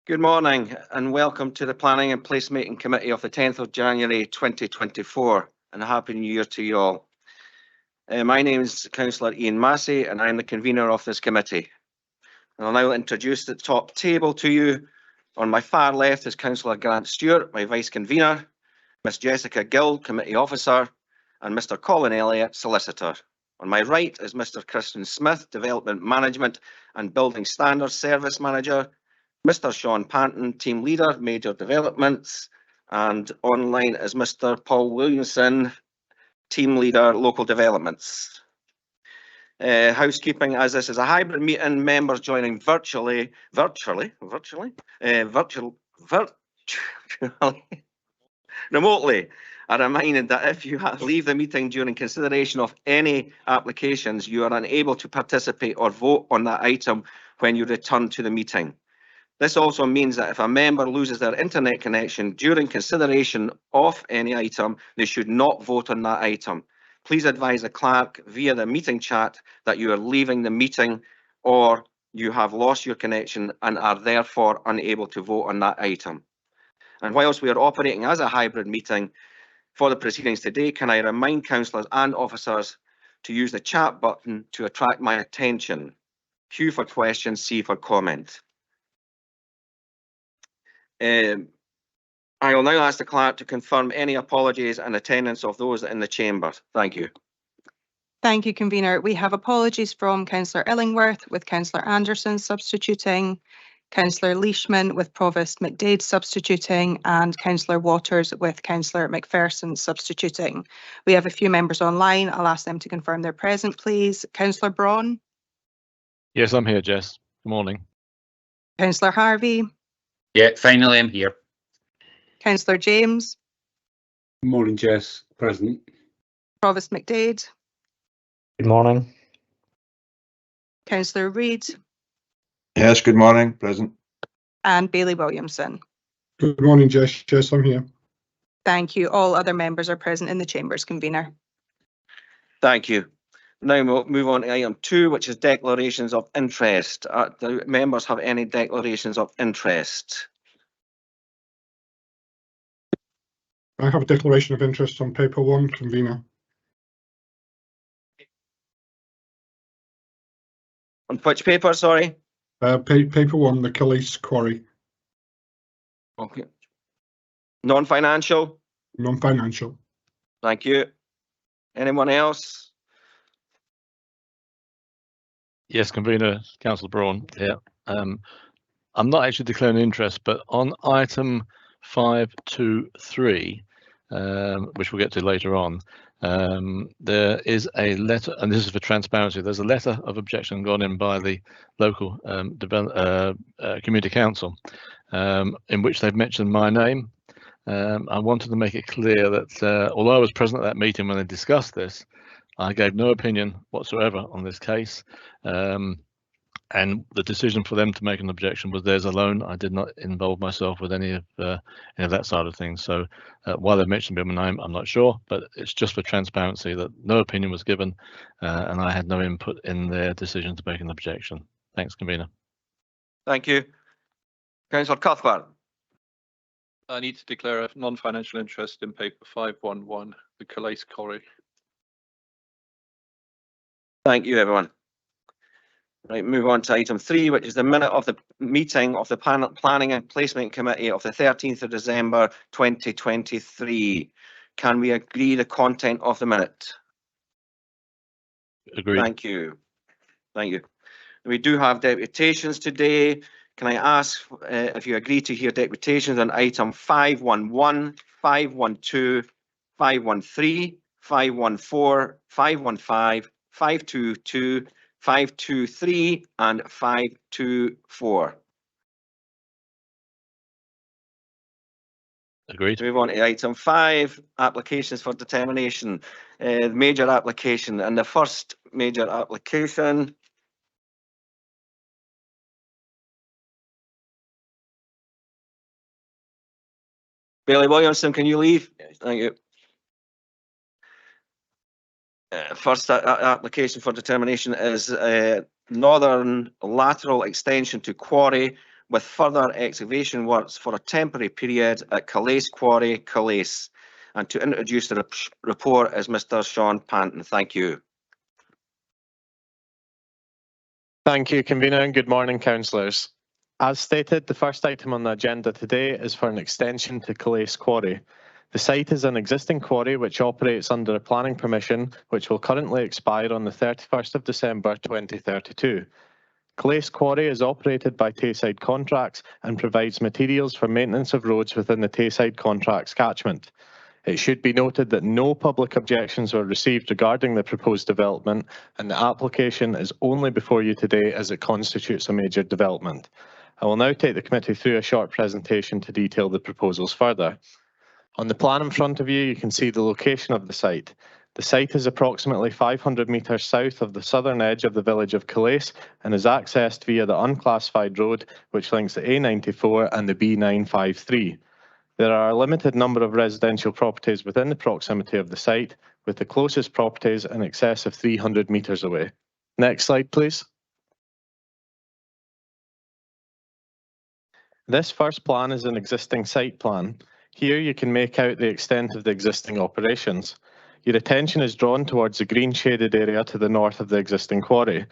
Good morning and welcome to the Planning and Placemaking Committee of the 10th of January 2024 and a Happy New Year to you all. My name is Councillor Ian Massey and I'm the convener of this committee. And I'll now introduce the top table to you. On my far left is Councillor Grant Stewart, my vice convener, Miss Jessica Gill, committee officer, and Mr Colin Elliott, solicitor. On my right is Mr Christian Smith, development management and building standards service manager, Mr Sean Panton, team leader, major developments, and online is Mr Paul Williamson, team leader, local developments. Housekeeping, as this is a hybrid meeting, members joining virtually, remotely, are reminded that if you leave the meeting during consideration of any applications, you are unable to participate or vote on that item when you return to the meeting. This also means that if a member loses their internet connection during consideration of any item, they should not vote on that item. Please advise the clerk via the meeting chat that you are leaving the meeting or you have lost your connection and are therefore unable to vote on that item. And whilst we are operating as a hybrid meeting for the proceedings today, can I remind councillors and officers to use the chat button to attract my attention. Q for questions, C for comment. I will now ask the clerk to confirm any apologies and attendance of those in the chamber. Thank you. Thank you, convener. We have apologies from Councillor Illingworth with Councillor Anderson substituting, Councillor Leishman with Provost McDade substituting, and Councillor Waters with Councillor McPherson substituting. We have a few members online. I'll ask them to confirm they're present, please. Councillor Braun? Yes, I'm here, Jess. Good morning. Councillor Harvey? Yeah, finally I'm here. Councillor James? Good morning, Jess. Present. Provost McDade? Good morning. Councillor Reid? Yes, good morning. Present. And Bailey Williamson. Good morning, Jess. Jess, I'm here. Thank you. All other members are present in the chambers, convener. Thank you. Now we'll move on to item 2, which is declarations of interest. Do members have any declarations of interest? I have a declaration of interest on paper 1, convener. On which paper, sorry? Paper 1, the Calais Quarry. Okay. Non-financial? Non-financial. Thank you. Anyone else? Yes, convener, Councillor Braun. Yeah. I'm not actually declaring interest, but on item 523, which we'll get to later on, there is a letter, and this is for transparency. There's a letter of objection gone in by the local community council, in which they've mentioned my name. I wanted to make it clear that although I was present at that meeting when they discussed this, I gave no opinion whatsoever on this case, and the decision for them to make an objection was theirs alone. I did not involve myself with any of that side of things. So why they mentioned my name, I'm not sure, but it's just for transparency that no opinion was given, and I had no input in their decision to make an objection. Thanks, convener. Thank you. Councillor Cuthbert. I need to declare a non-financial interest in paper 511, the Calais Quarry. Thank you, everyone. Right, move on to item 3, which is the minute of the meeting of the Planning and Placement Committee of the 13th of December 2023. Can we agree the content of the minute? Agreed. Thank you. Thank you. We do have deputations today. Can I ask if you agree to hear deputations on item 511, 512, 513, 514, 515, 522, 523 and 524. Agreed. Move on to item 5, applications for determination. Major application, and the first major application Bailey Williamson, can you leave? Thank you. First application for determination is Northern Lateral Extension to Quarry with further excavation works for a temporary period at Calais Quarry, Calais. And to introduce the report is Mr. Sean Panton. Thank you. Thank you, Convener, and good morning, councillors. As stated, the first item on the agenda today is for an extension to Calais Quarry. The site is an existing quarry which operates under a planning permission which will currently expire on the 31st of December 2032. Calais Quarry is operated by Tayside Contracts and provides materials for maintenance of roads within the Tayside Contracts catchment. It should be noted that no public objections were received regarding the proposed development, and the application is only before you today as it constitutes a major development. I will now take the committee through a short presentation to detail the proposals further. On the plan in front of you, you can see the location of the site. The site is approximately 500 metres south of the southern edge of the village of Calais and is accessed via the unclassified road which links the A94 and the B953. There are a limited number of residential properties within the proximity of the site, with the closest properties in excess of 300 metres away. Next slide, please. This first plan is an existing site plan. Here you can make out the extent of the existing operations. Your attention is drawn towards the green shaded area to the north of the existing quarry.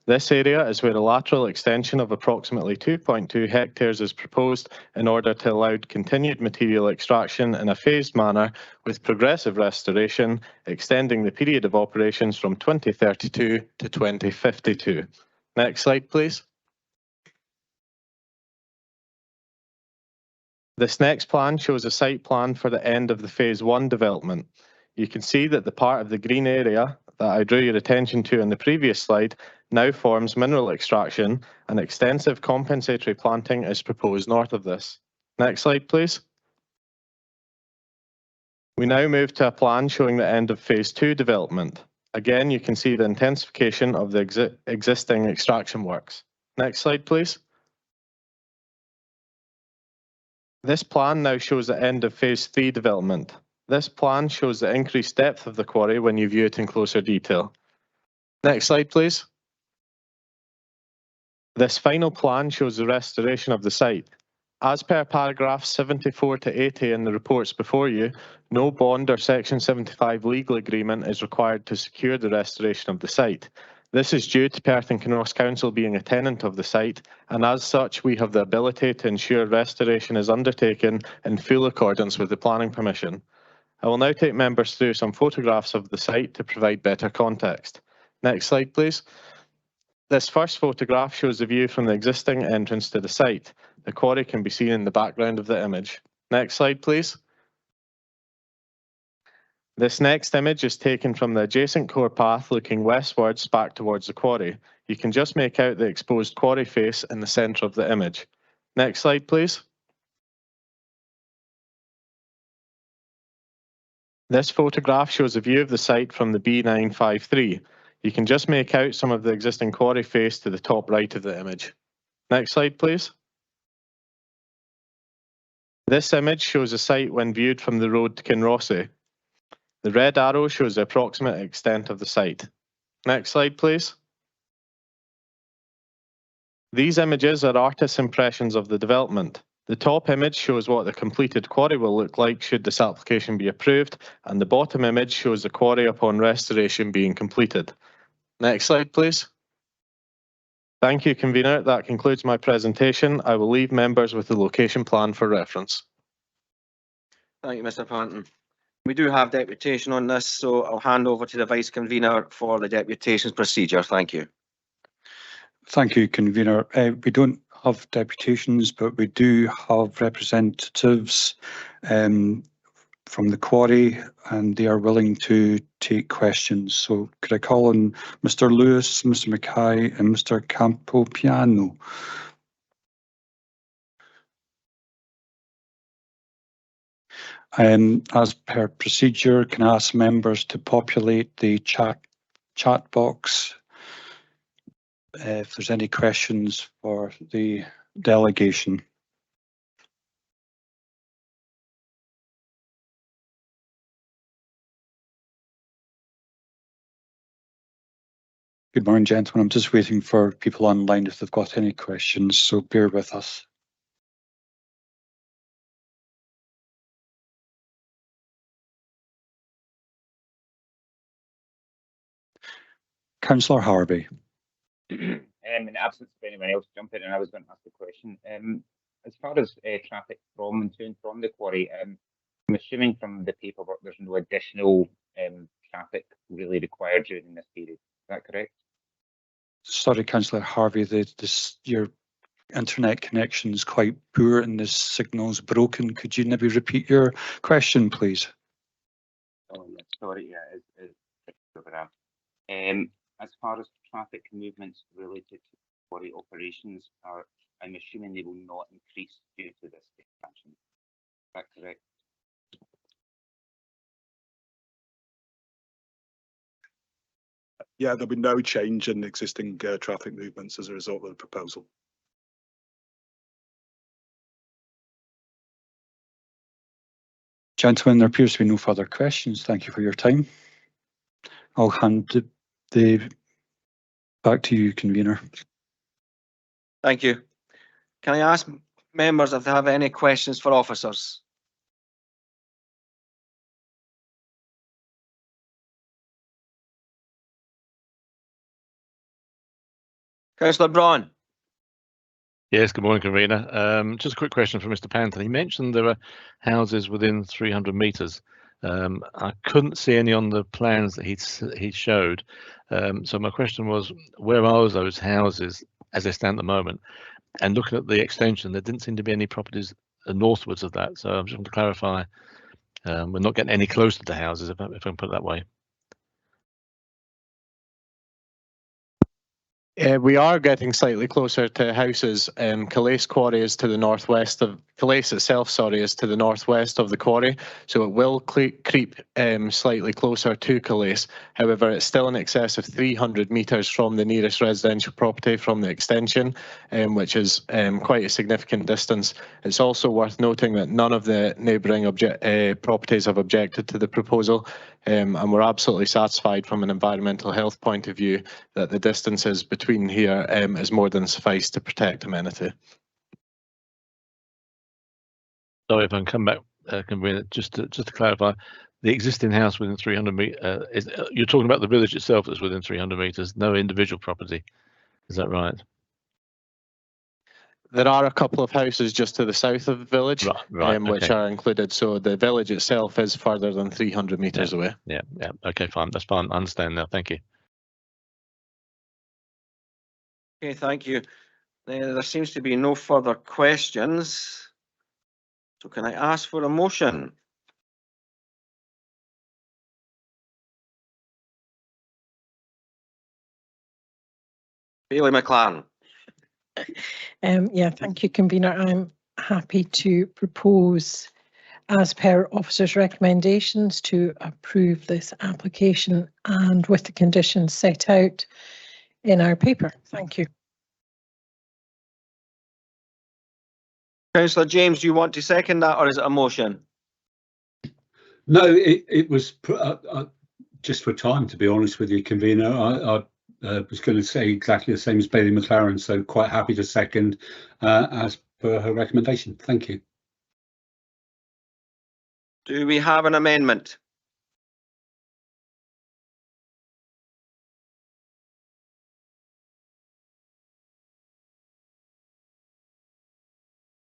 This area is where a lateral extension of approximately 2.2 hectares is proposed in order to allow continued material extraction in a phased manner with progressive restoration, extending the period of operations from 2032 to 2052. Next slide, please. This next plan shows a site plan for the end of the Phase 1 development. You can see that the part of the green area that I drew your attention to in the previous slide now forms mineral extraction, and extensive compensatory planting is proposed north of this. Next slide, please. We now move to a plan showing the end of Phase 2 development. Again, you can see the intensification of the existing extraction works. Next slide, please. This plan now shows the end of Phase 3 development. This plan shows the increased depth of the quarry when you view it in closer detail. Next slide, please. This final plan shows the restoration of the site. As per paragraphs 74 to 80 in the reports before you, no bond or Section 75 legal agreement is required to secure the restoration of the site. This is due to Perth and Kinross Council being a tenant of the site, and as such we have the ability to ensure restoration is undertaken in full accordance with the planning permission. I will now take members through some photographs of the site to provide better context. Next slide, please. This first photograph shows the view from the existing entrance to the site. The quarry can be seen in the background of the image. Next slide, please. This next image is taken from the adjacent core path looking westwards back towards the quarry. You can just make out the exposed quarry face in the centre of the image. Next slide, please. This photograph shows a view of the site from the B953. You can just make out some of the existing quarry face to the top right of the image. Next slide, please. This image shows the site when viewed from the road to Kinross. The red arrow shows the approximate extent of the site. Next slide, please. These images are artists' impressions of the development. The top image shows what the completed quarry will look like should this application be approved, and the bottom image shows the quarry upon restoration being completed. Next slide, please. Thank you, Convener. That concludes my presentation. I will leave members with the location plan for reference. Thank you, Mr. Panton. We do have deputation on this, so I'll hand over to the Vice Convener for the deputations procedure. Thank you. Thank you, Convener. We don't have deputations, but we do have representatives from the quarry, and they are willing to take questions. So could I call on Mr. Lewis, Mr. Mackay and Mr. Campopiano? As per procedure, can I ask members to populate the chat box if there's any questions for the delegation? Good morning, gentlemen. I'm just waiting for people online if they've got any questions, so bear with us. Councillor Harvey. In the absence of anyone else jumping in, I was going to ask a question. As far as traffic from and to and from the quarry, I'm assuming from the paperwork there's no additional traffic really required during this period. Is that correct? Sorry, Councillor Harvey, your internet connection is quite poor and the signal's broken. Could you maybe repeat your question, please? Oh, yeah, sorry, yeah, it's over that. As far as traffic movements related to quarry operations are, I'm assuming they will not increase due to this expansion. Is that correct? Yeah, there'll be no change in existing traffic movements as a result of the proposal. Gentlemen, there appears to be no further questions. Thank you for your time. I'll hand the back to you, convener. Thank you. Can I ask members if they have any questions for officers? Councillor Braun. Yes, good morning, convener. Just a quick question for Mr. Panton. He mentioned there were houses within 300 metres. I couldn't see any on the plans that he showed. So my question was, where are those houses as they stand at the moment? And looking at the extension, there didn't seem to be any properties northwards of that. So I just want to clarify, we're not getting any closer to the houses, if I can put it that way. We are getting slightly closer to houses. Calais Quarry is to the northwest of Calais itself. Sorry, is to the northwest of the quarry, so it will creep slightly closer to Calais. However, it's still in excess of 300 metres from the nearest residential property from the extension, which is quite a significant distance. It's also worth noting that none of the neighbouring properties have objected to the proposal, and we're absolutely satisfied from an environmental health point of view that the distances between here is more than suffice to protect amenity. Sorry, if I can come back, just to clarify, the existing house within 300 metres, you're talking about the village itself that's within 300 metres, no individual property. Is that right? There are a couple of houses just to the south of the village, right, which okay. are included. So the village itself is further than 300 metres away. Yeah, okay, fine. That's fine. I understand now. Thank you. Okay, thank you. There seems to be no further questions. So can I ask for a motion? Bailey McLaren. Yeah, thank you, convener. I'm happy to propose, as per officers' recommendations, to approve this application and with the conditions set out in our paper. Thank you. Councillor James, do you want to second that, or is it a motion? No, it was just for time, to be honest with you, convener. I was going to say exactly the same as Bailey McLaren, so quite happy to second as per her recommendation. Thank you. Do we have an amendment?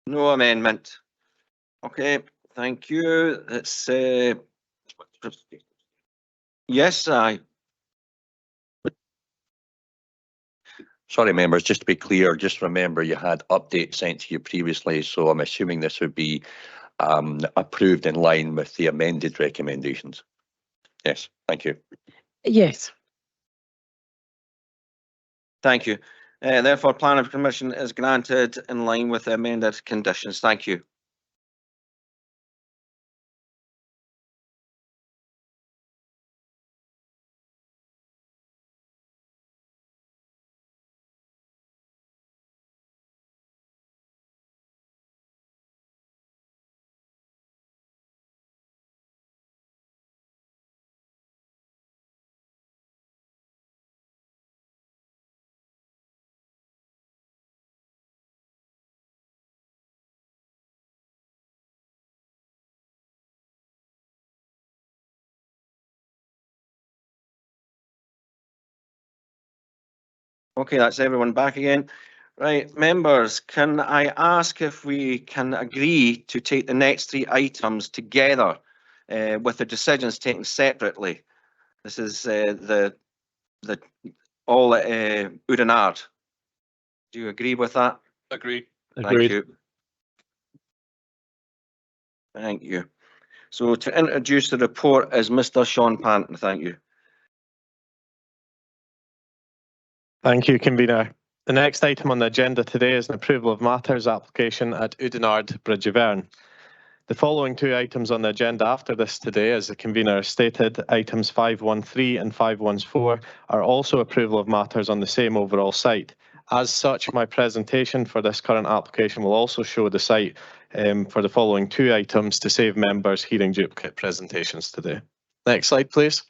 No amendment. Okay, thank you. It's yes, I. Sorry, members, just to be clear, just remember you had updates sent to you previously, so I'm assuming this would be approved in line with the amended recommendations. Yes, thank you. Yes. Thank you. Therefore, plan of commission is granted in line with the amended conditions. Thank you. Okay, that's everyone back again. Right, members, can I ask if we can agree to take the next 3 items together with the decisions taken separately? This is the all Oudenarde. Do you agree with that? Agreed. Thank you. Thank you. So to introduce the report is Mr. Sean Panton. Thank you. Thank you, Convener. The next item on the agenda today is an approval of matters application at Oudenarde, Bridge of Erne. The following 2 items on the agenda after this today, as the convener stated, items 513 and 514 are also approval of matters on the same overall site. As such, my presentation for this current application will also show the site for the following 2 items to save members hearing duplicate presentations today. Next slide, please.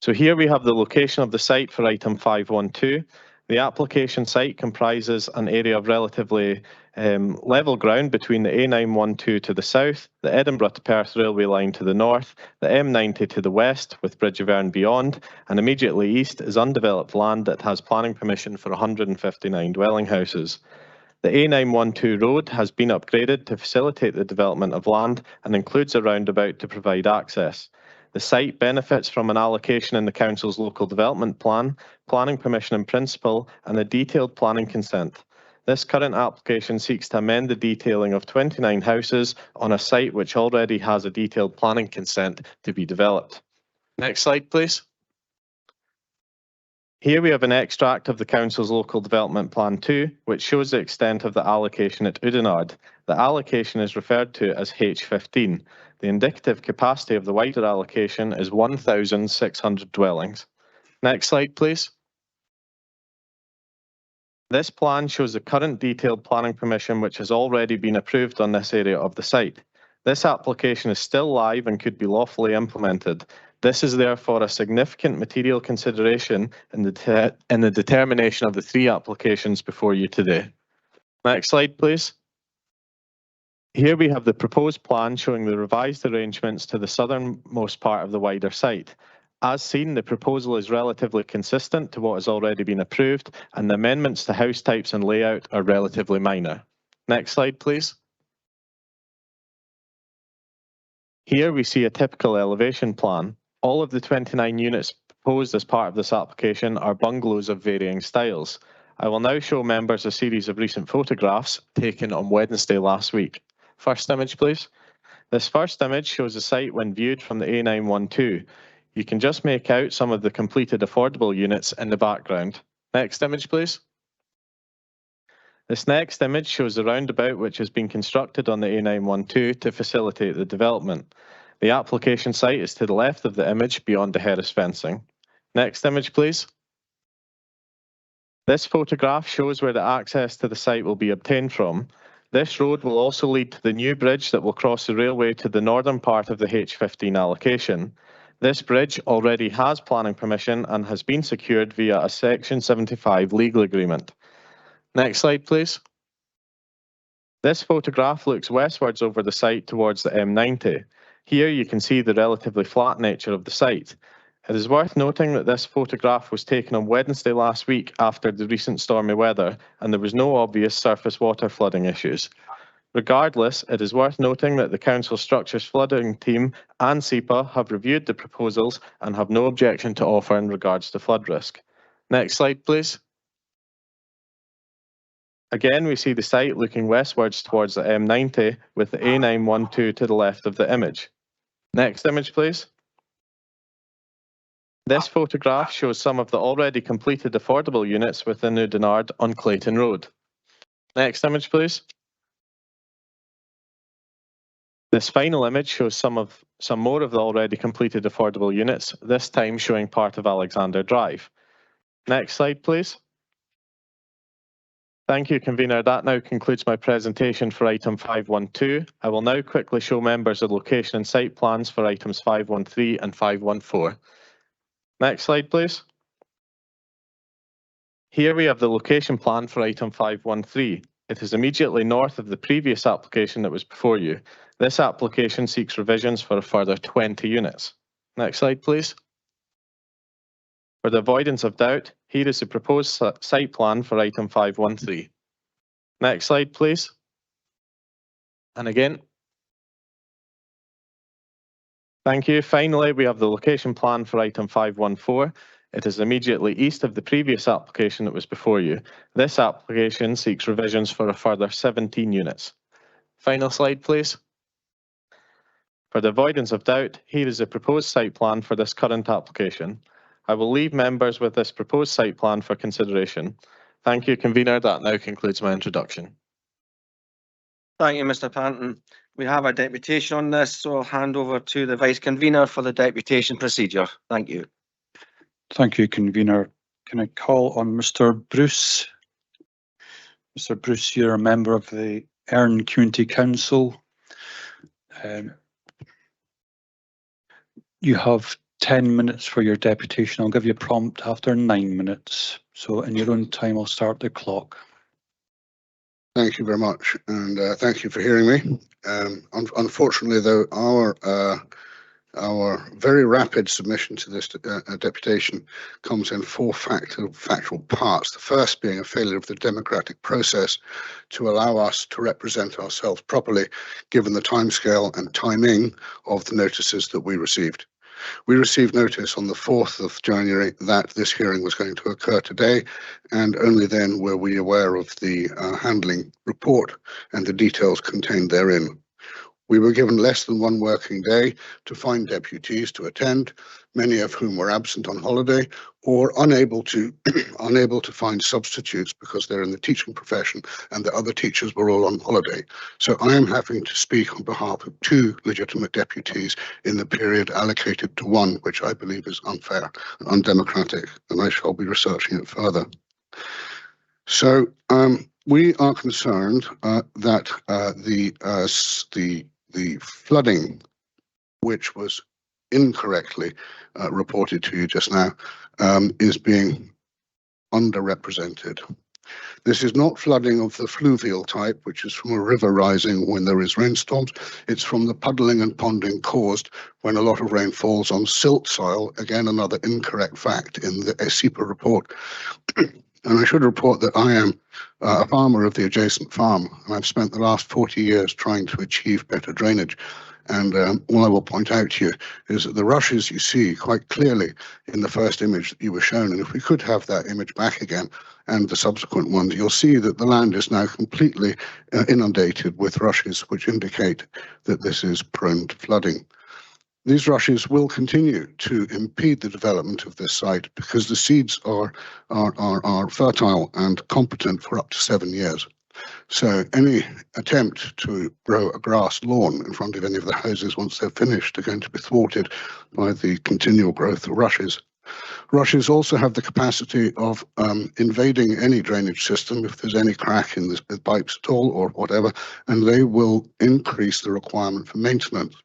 So here we have the location of the site for item 512. The application site comprises an area of relatively level ground between the A912 to the south, the Edinburgh to Perth railway line to the north, the M90 to the west with Bridge of Erne beyond, and immediately east is undeveloped land that has planning permission for 159 dwelling houses. The A912 road has been upgraded to facilitate the development of land and includes a roundabout to provide access. The site benefits from an allocation in the Council's local development plan, planning permission in principle, and a detailed planning consent. This current application seeks to amend the detailing of 29 houses on a site which already has a detailed planning consent to be developed. Next slide, please. Here we have an extract of the Council's Local Development Plan 2, which shows the extent of the allocation at Oudenarde. The allocation is referred to as H15. The indicative capacity of the wider allocation is 1,600 dwellings. Next slide, please. This plan shows the current detailed planning permission which has already been approved on this area of the site. This application is still live and could be lawfully implemented. This is therefore a significant material consideration in the determination of the 3 applications before you today. Next slide, please. Here we have the proposed plan showing the revised arrangements to the southernmost part of the wider site. As seen, the proposal is relatively consistent to what has already been approved, and the amendments to house types and layout are relatively minor. Next slide, please. Here we see a typical elevation plan. All of the 29 units proposed as part of this application are bungalows of varying styles. I will now show members a series of recent photographs taken on Wednesday last week. First image, please. This first image shows the site when viewed from the A912. You can just make out some of the completed affordable units in the background. Next image, please. This next image shows the roundabout which has been constructed on the A912 to facilitate the development. The application site is to the left of the image beyond the Harris fencing. Next image, please. This photograph shows where the access to the site will be obtained from. This road will also lead to the new bridge that will cross the railway to the northern part of the H15 allocation. This bridge already has planning permission and has been secured via a Section 75 legal agreement. Next slide, please. This photograph looks westwards over the site towards the M90. Here you can see the relatively flat nature of the site. It is worth noting that this photograph was taken on Wednesday last week after the recent stormy weather, and there was no obvious surface water flooding issues. Regardless, it is worth noting that the Council Structures Flooding Team and SEPA have reviewed the proposals and have no objection to offer in regards to flood risk. Next slide, please. Again, we see the site looking westwards towards the M90 with the A912 to the left of the image. Next image, please. This photograph shows some of the already completed affordable units within Oudenarde on Clayton Road. Next image, please. This final image shows some more of the already completed affordable units, this time showing part of Alexander Drive. Next slide, please. Thank you, Convener. That now concludes my presentation for item 512. I will now quickly show members the location and site plans for items 513 and 514. Next slide, please. Here we have the location plan for item 513. It is immediately north of the previous application that was before you. This application seeks revisions for a further 20 units. Next slide, please. For the avoidance of doubt, here is the proposed site plan for item 513. Next slide, please. And again. Thank you. Finally, we have the location plan for item 514. It is immediately east of the previous application that was before you. This application seeks revisions for a further 17 units. Final slide, please. For the avoidance of doubt, here is the proposed site plan for this current application. I will leave members with this proposed site plan for consideration. Thank you, convener. That now concludes my introduction. Thank you, Mr. Panton. We have a deputation on this, so I'll hand over to the vice convener for the deputation procedure. Thank you. Thank you, convener. Can I call on Mr. Bruce? Mr. Bruce, you're a member of the Erne Community Council. You have 10 minutes for your deputation. I'll give you a prompt after 9 minutes. So in your own time, I'll start the clock. Thank you very much, and thank you for hearing me. Unfortunately, though, our very rapid submission to this deputation comes in four factual parts. The first being a failure of the democratic process to allow us to represent ourselves properly, given the timescale and timing of the notices that we received. We received notice on the 4th of January that this hearing was going to occur today, and only then were we aware of the handling report and the details contained therein. We were given less than one working day to find deputies to attend, many of whom were absent on holiday or unable to find substitutes because they're in the teaching profession and the other teachers were all on holiday. So I am having to speak on behalf of two legitimate deputies in the period allocated to one, which I believe is unfair and undemocratic, and I shall be researching it further. So we are concerned that the flooding, which was incorrectly reported to you just now, is being underrepresented. This is not flooding of the fluvial type, which is from a river rising when there is rainstorms. It's from the puddling and ponding caused when a lot of rain falls on silt soil. Again, another incorrect fact in the SEPA report. And I should report that I am a farmer of the adjacent farm, and I've spent the last 40 years trying to achieve better drainage. And all I will point out to you is that the rushes you see quite clearly in the first image that you were shown, and if we could have that image back again and the subsequent ones, you'll see that the land is now completely inundated with rushes, which indicate that this is prone to flooding. These rushes will continue to impede the development of this site because the seeds are fertile and competent for up to 7 years. So any attempt to grow a grass lawn in front of any of the houses once they're finished are going to be thwarted by the continual growth of rushes. Rushes also have the capacity of invading any drainage system if there's any crack in the pipes at all or whatever, and they will increase the requirement for maintenance.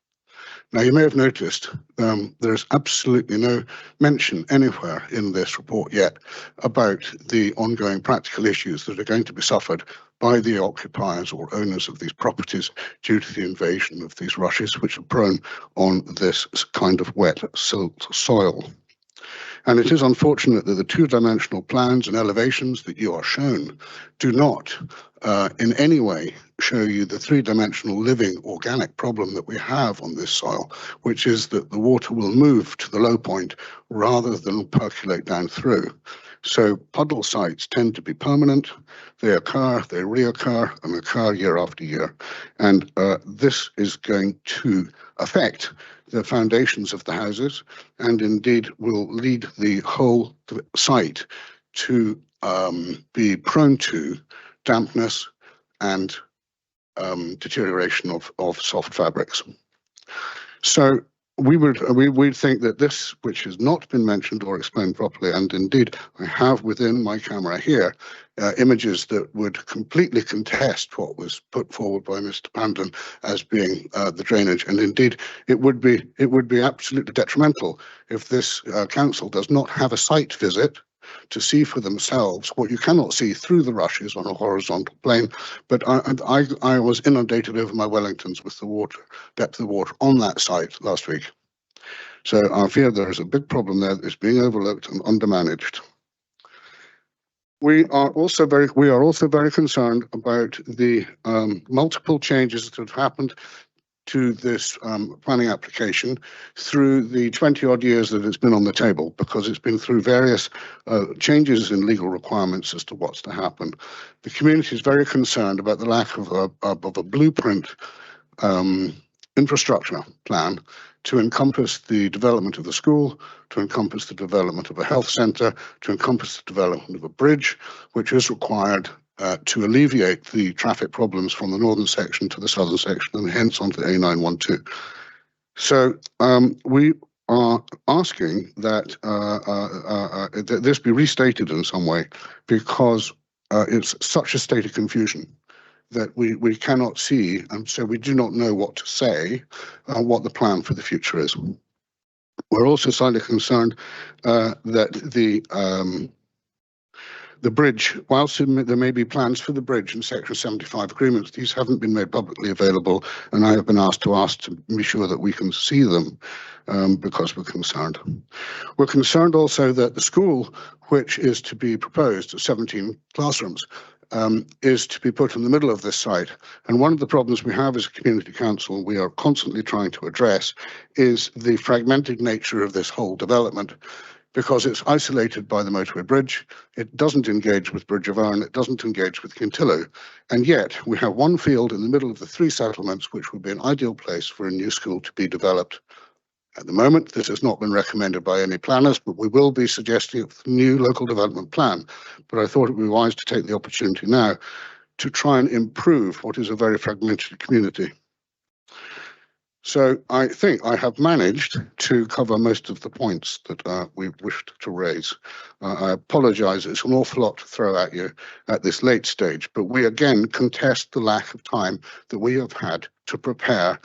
Now, you may have noticed there's absolutely no mention anywhere in this report yet about the ongoing practical issues that are going to be suffered by the occupiers or owners of these properties due to the invasion of these rushes, which are prone on this kind of wet silt soil. And it is unfortunate that the two-dimensional plans and elevations that you are shown do not in any way show you the three-dimensional living organic problem that we have on this soil, which is that the water will move to the low point rather than percolate down through. So puddle sites tend to be permanent, they occur, they reoccur and occur year after year. And this is going to affect the foundations of the houses and indeed will lead the whole site to be prone to dampness and deterioration of soft fabrics. So we would think that this, which has not been mentioned or explained properly, and indeed I have within my camera here images that would completely contest what was put forward by Mr. Panton as being the drainage, and indeed it would be absolutely detrimental if this council does not have a site visit to see for themselves what you cannot see through the rushes on a horizontal plane. But I was inundated over my Wellingtons with the water, depth of water on that site last week. So I fear there is a big problem there that is being overlooked and undermanaged. We are also very concerned about the multiple changes that have happened to this planning application through the 20 odd years that it's been on the table, because it's been through various changes in legal requirements as to what's to happen. The community is very concerned about the lack of a blueprint infrastructure plan to encompass the development of the school, to encompass the development of a health centre, to encompass the development of a bridge, which is required to alleviate the traffic problems from the northern section to the southern section and hence onto A912. So we are asking that this be restated in some way, because it's such a state of confusion that we cannot see, and so we do not know what to say, what the plan for the future is. We're also slightly concerned that the bridge, whilst there may be plans for the bridge in Section 75 agreements, these haven't been made publicly available, and I have been asked to be sure that we can see them because we're concerned. We're concerned also that the school, which is to be proposed, 17 classrooms, is to be put in the middle of this site. And one of the problems we have as a community council, we are constantly trying to address, is the fragmented nature of this whole development, because it's isolated by the motorway bridge. It doesn't engage with Bridge of Arn, it doesn't engage with Kintillo. And yet we have one field in the middle of the three settlements, which would be an ideal place for a new school to be developed. At the moment, this has not been recommended by any planners, but we will be suggesting a new local development plan. But I thought it would be wise to take the opportunity now to try and improve what is a very fragmented community. So I think I have managed to cover most of the points that we wished to raise. I apologise, it's an awful lot to throw at you at this late stage, but we again contest the lack of time that we have had to prepare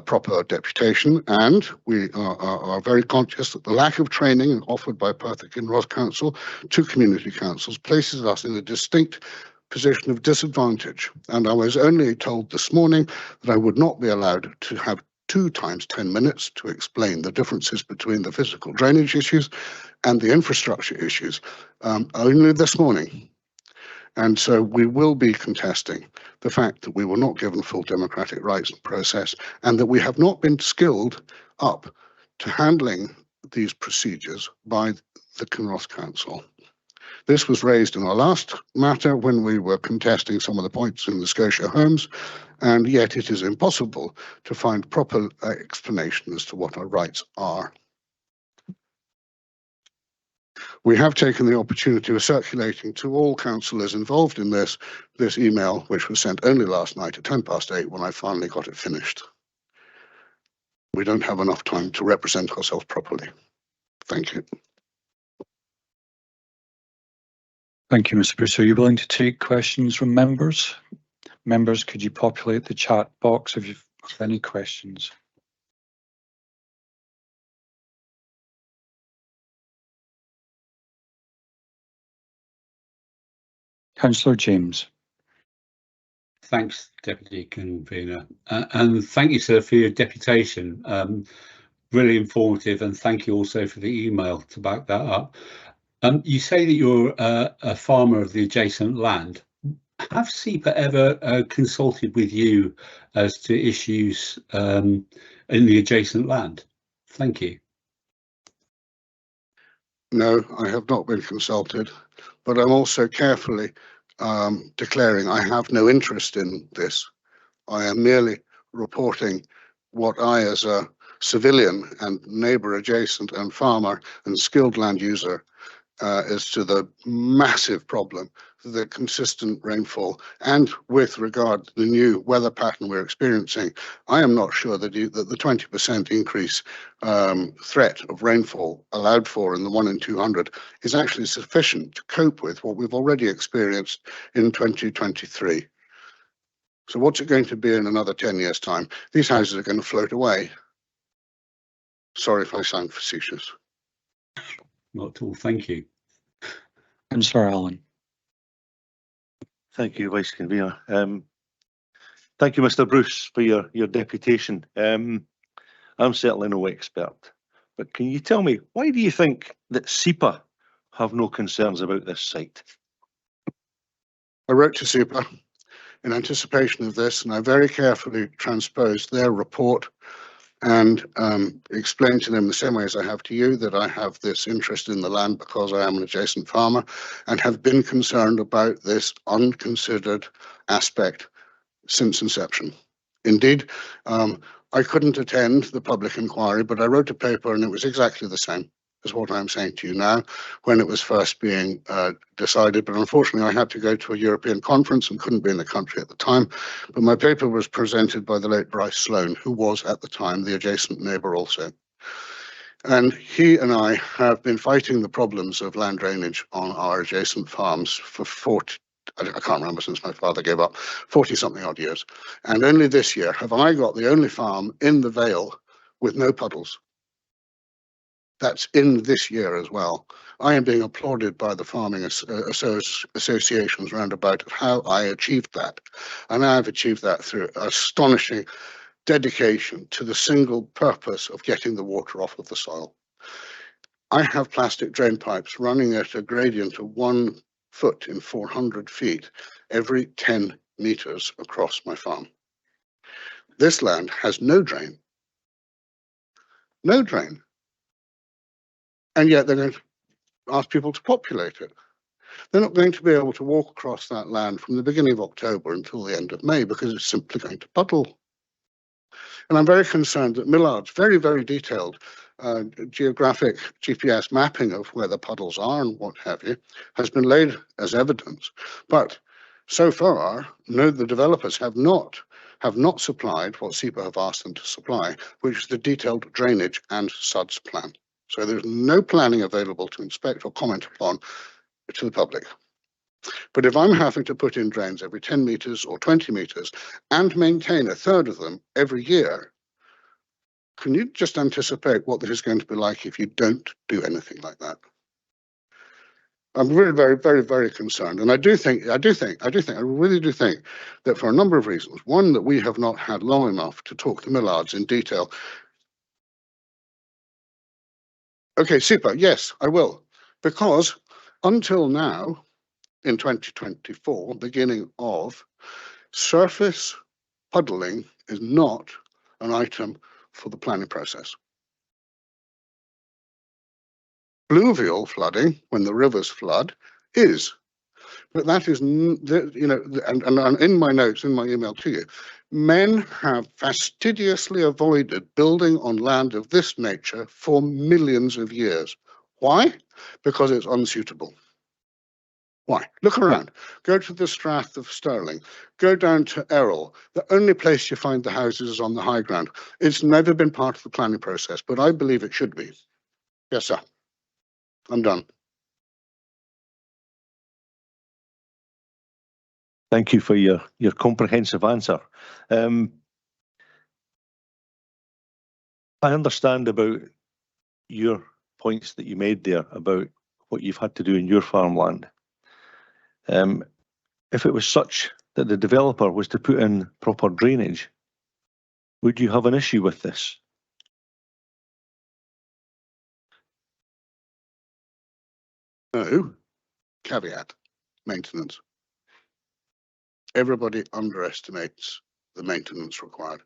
proper deputation, and we are very conscious that the lack of training offered by Perth and Kinross Council to community councils places us in a distinct position of disadvantage. And I was only told this morning that I would not be allowed to have 2 times 10 minutes to explain the differences between the physical drainage issues and the infrastructure issues, only this morning. And so we will be contesting the fact that we were not given full democratic rights and process, and that we have not been skilled up to handling these procedures by the Kinross Council. This was raised in our last matter when we were contesting some of the points in the Scotia Homes, and yet it is impossible to find proper explanation as to what our rights are. We have taken the opportunity of circulating to all councillors involved in this email, which was sent only last night at 8:10 when I finally got it finished. We don't have enough time to represent ourselves properly. Thank you. Thank you, Mr. Bruce. Are you willing to take questions from members? Members, could you populate the chat box if you've any questions? Councillor James. Thanks, Deputy Convener. And thank you, sir, for your deputation. Really informative, and thank you also for the email to back that up. You say that you're a farmer of the adjacent land. Have SEPA ever consulted with you as to issues in the adjacent land? Thank you. No, I have not been consulted, but I'm also carefully declaring I have no interest in this. I am merely reporting what I, as a civilian and neighbour adjacent and farmer and skilled land user, as to the massive problem, the consistent rainfall, and with regard to the new weather pattern we're experiencing. I am not sure that the 20% increase threat of rainfall allowed for in the 1 in 200 is actually sufficient to cope with what we've already experienced in 2023. So what's it going to be in another 10 years' time? These houses are going to float away. Sorry if I sound facetious. Not at all, thank you. Councillor Allen. Thank you, Vice Convener. Thank you, Mr. Bruce, for your deputation. I'm certainly no expert, but can you tell me, why do you think that SEPA have no concerns about this site? I wrote to SEPA in anticipation of this, and I very carefully transposed their report and explained to them the same way as I have to you, that I have this interest in the land because I am an adjacent farmer and have been concerned about this unconsidered aspect since inception. Indeed, I couldn't attend the public inquiry, but I wrote a paper and it was exactly the same as what I'm saying to you now when it was first being decided. But unfortunately, I had to go to a European conference and couldn't be in the country at the time. But my paper was presented by the late Bryce Sloan, who was at the time the adjacent neighbour also. And he and I have been fighting the problems of land drainage on our adjacent farms for 40, I can't remember, since my father gave up, 40-something odd years. And only this year have I got the only farm in the Vale with no puddles. That's in this year as well. I am being applauded by the farming associations round about of how I achieved that. And I've achieved that through astonishing dedication to the single purpose of getting the water off of the soil. I have plastic drain pipes running at a gradient of 1 foot in 400 feet every 10 meters across my farm. This land has no drain. No drain. And yet they're going to ask people to populate it. They're not going to be able to walk across that land from the beginning of October until the end of May because it's simply going to puddle. And I'm very concerned that Millard's very, very detailed geographic GPS mapping of where the puddles are and what have you has been laid as evidence. But so far, no, the developers have not supplied what SEPA have asked them to supply, which is the detailed drainage and SUDS plan. So there's no planning available to inspect or comment upon to the public. But if I'm having to put in drains every 10 meters or 20 meters and maintain a third of them every year, can you just anticipate what this is going to be like if you don't do anything like that? I'm really very, very, very concerned. And I really do think that for a number of reasons, one, that we have not had long enough to talk to Millard's in detail. Okay, SEPA, yes, I will. Because until now, in 2024, beginning of, surface puddling is not an item for the planning process. Fluvial flooding, when the rivers flood, is. But that is, you know, and in my notes, in my email to you, men have fastidiously avoided building on land of this nature for millions of years. Why? Because it's unsuitable. Why? Look around. Go to the Strath of Stirling. Go down to Errol. The only place you find the houses is on the high ground. It's never been part of the planning process, but I believe it should be. Yes, sir. I'm done. Thank you for your comprehensive answer. I understand about your points that you made there about what you've had to do in your farmland. If it was such that the developer was to put in proper drainage, would you have an issue with this? No. Caveat. Maintenance. Everybody underestimates the maintenance required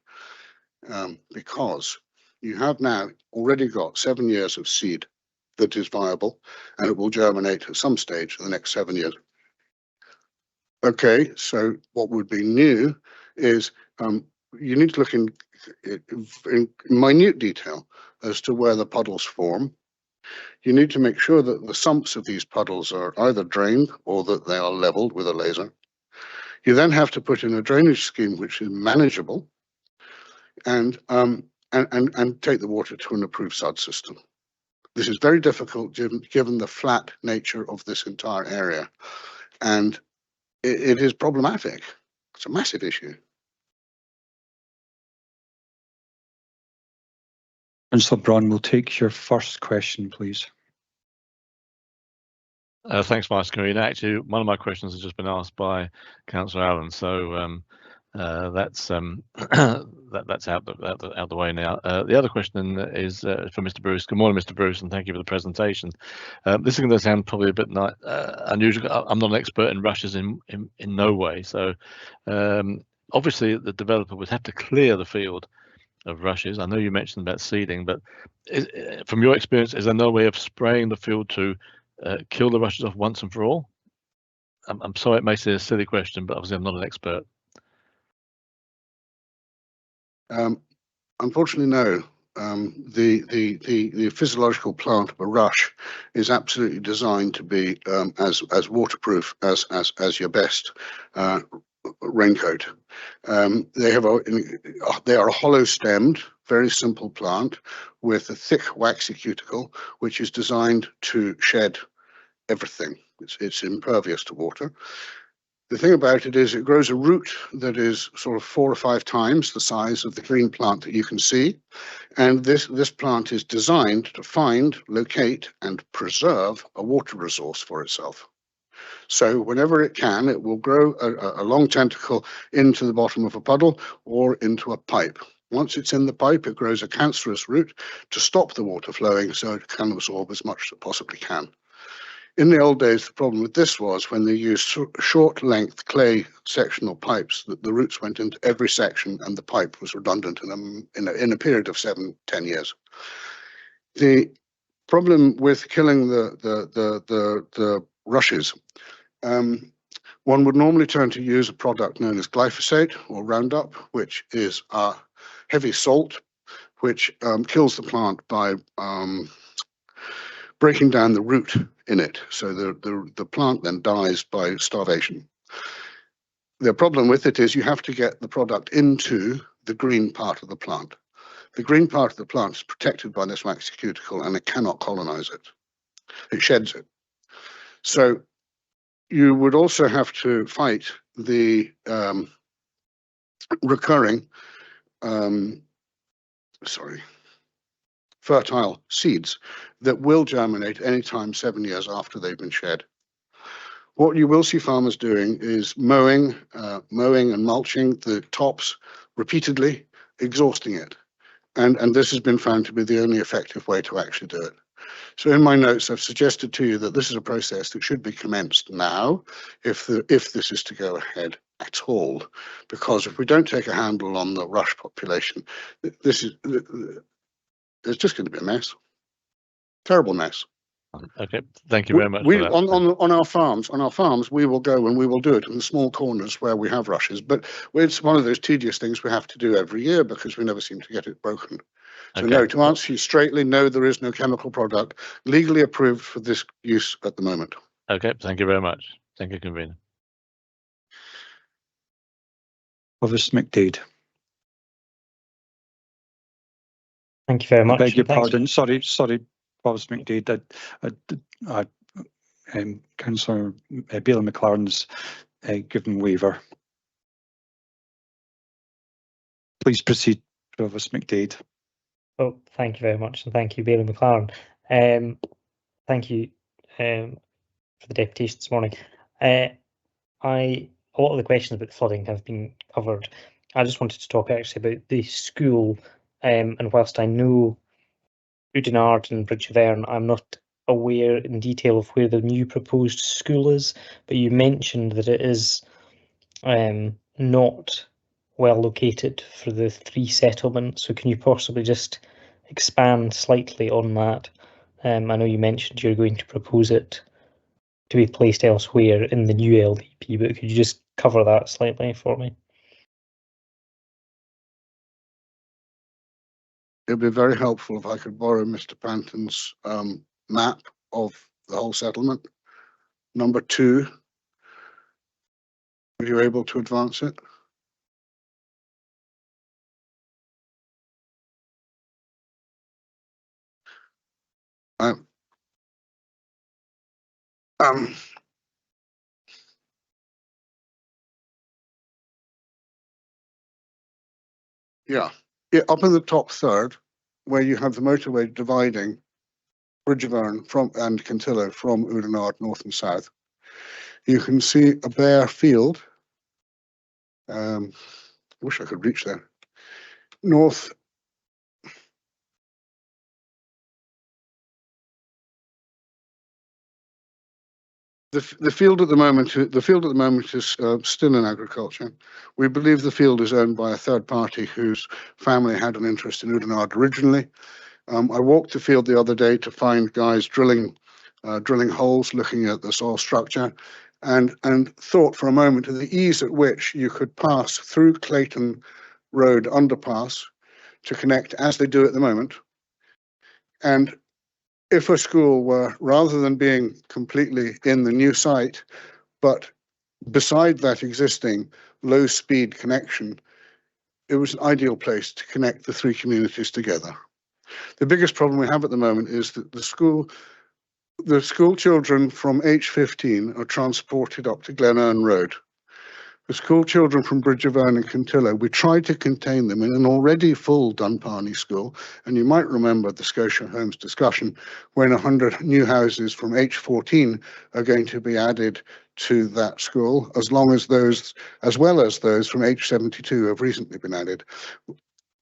because you have now already got 7 years of seed that is viable and it will germinate at some stage in the next 7 years. Okay, so what would be new is you need to look in minute detail as to where the puddles form. You need to make sure that the sumps of these puddles are either drained or that they are leveled with a laser. You then have to put in a drainage scheme which is manageable and take the water to an approved SUD system. This is very difficult given the flat nature of this entire area, and it is problematic. It's a massive issue. Councillor Braun, we'll take your first question, please. Thanks, Vice Convener. Actually, one of my questions has just been asked by Councillor Allen. So That's that's out the way now. The other question is for Mr. Bruce. Good morning, Mr. Bruce, and thank you for the presentation. This is going to sound probably a bit unusual. I'm not an expert in rushes in no way. So obviously the developer would have to clear the field of rushes. I know you mentioned about seeding, but from your experience, is there no way of spraying the field to kill the rushes off once and for all? I'm sorry, it may seem a silly question, but obviously I'm not an expert. Unfortunately, no. The physiological plant of a rush is absolutely designed to be as waterproof as your best raincoat. They are a hollow-stemmed, very simple plant with a thick waxy cuticle, which is designed to shed everything. It's impervious to water. The thing about it is it grows a root that is sort of 4 or 5 times the size of the green plant that you can see. And this plant is designed to find, locate, and preserve a water resource for itself. So whenever it can, it will grow a long tentacle into the bottom of a puddle or into a pipe. Once it's in the pipe, it grows a cancerous root to stop the water flowing so it can absorb as much as it possibly can. In the old days, the problem with this was when they used short-length clay sectional pipes, that the roots went into every section and the pipe was redundant in a period of 7-10 years. The problem with killing the rushes, one would normally turn to use a product known as glyphosate or Roundup, which is a heavy salt, which kills the plant by breaking down the root in it. So the plant then dies by starvation. The problem with it is you have to get the product into the green part of the plant. The green part of the plant is protected by this waxy cuticle and it cannot colonize it. It sheds it. So you would also have to fight the recurring fertile seeds that will germinate anytime 7 years after they've been shed. What you will see farmers doing is mowing and mulching the tops repeatedly, exhausting it. And this has been found to be the only effective way to actually do it. So in my notes, I've suggested to you that this is a process that should be commenced now if this is to go ahead at all. Because if we don't take a handle on the rush population, it's just going to be a mess. Terrible mess. Okay, thank you very much for that. On our farms, we will go and we will do it in the small corners where we have rushes, but it's one of those tedious things we have to do every year because we never seem to get it broken. So no, to answer you straightly, no, there is no chemical product legally approved for this use at the moment. Okay, thank you very much. Thank you, Convener. Provost McDade. Thank you very much. I beg your pardon. Sorry, Provost McDade. Councillor Bailey McLaren's given waiver. Please proceed, Provost McDade. Oh, thank you very much, and thank you, Bailey McLaren. Thank you for the deputation this morning. A lot of the questions about flooding have been covered. I just wanted to talk actually about the school, and whilst I know Oudenarde and Bridge of Erne, I'm not aware in detail of where the new proposed school is, but you mentioned that it is not well located for the 3 settlements. So can you possibly just expand slightly on that? I know you mentioned you're going to propose it to be placed elsewhere in the new LDP, but could you just cover that slightly for me? It'd be very helpful if I could borrow Mr. Panton's map of the whole settlement. Number 2, are you able to advance it? Yeah, up in the top third, where you have the motorway dividing Bridge of Erne and Kintillo from Oudenarde north and south, you can see a bare field wish I could reach there. North. The field at the moment is still in agriculture. We believe the field is owned by a third party whose family had an interest in Oudenarde originally. I walked the field the other day to find guys drilling holes, looking at the soil structure, and thought for a moment of the ease at which you could pass through Clayton Road underpass to connect, as they do at the moment. And if a school were, rather than being completely in the new site, but beside that existing low-speed connection, it was an ideal place to connect the three communities together. The biggest problem we have at the moment is that the school children from H15 are transported up to Glenurn Road. The school children from Bridge of Erne and Kintillo, we tried to contain them in an already full Dunparney school, and you might remember the Scotia Homes discussion when 100 new houses from H14 are going to be added to that school, as well as those from H72 have recently been added.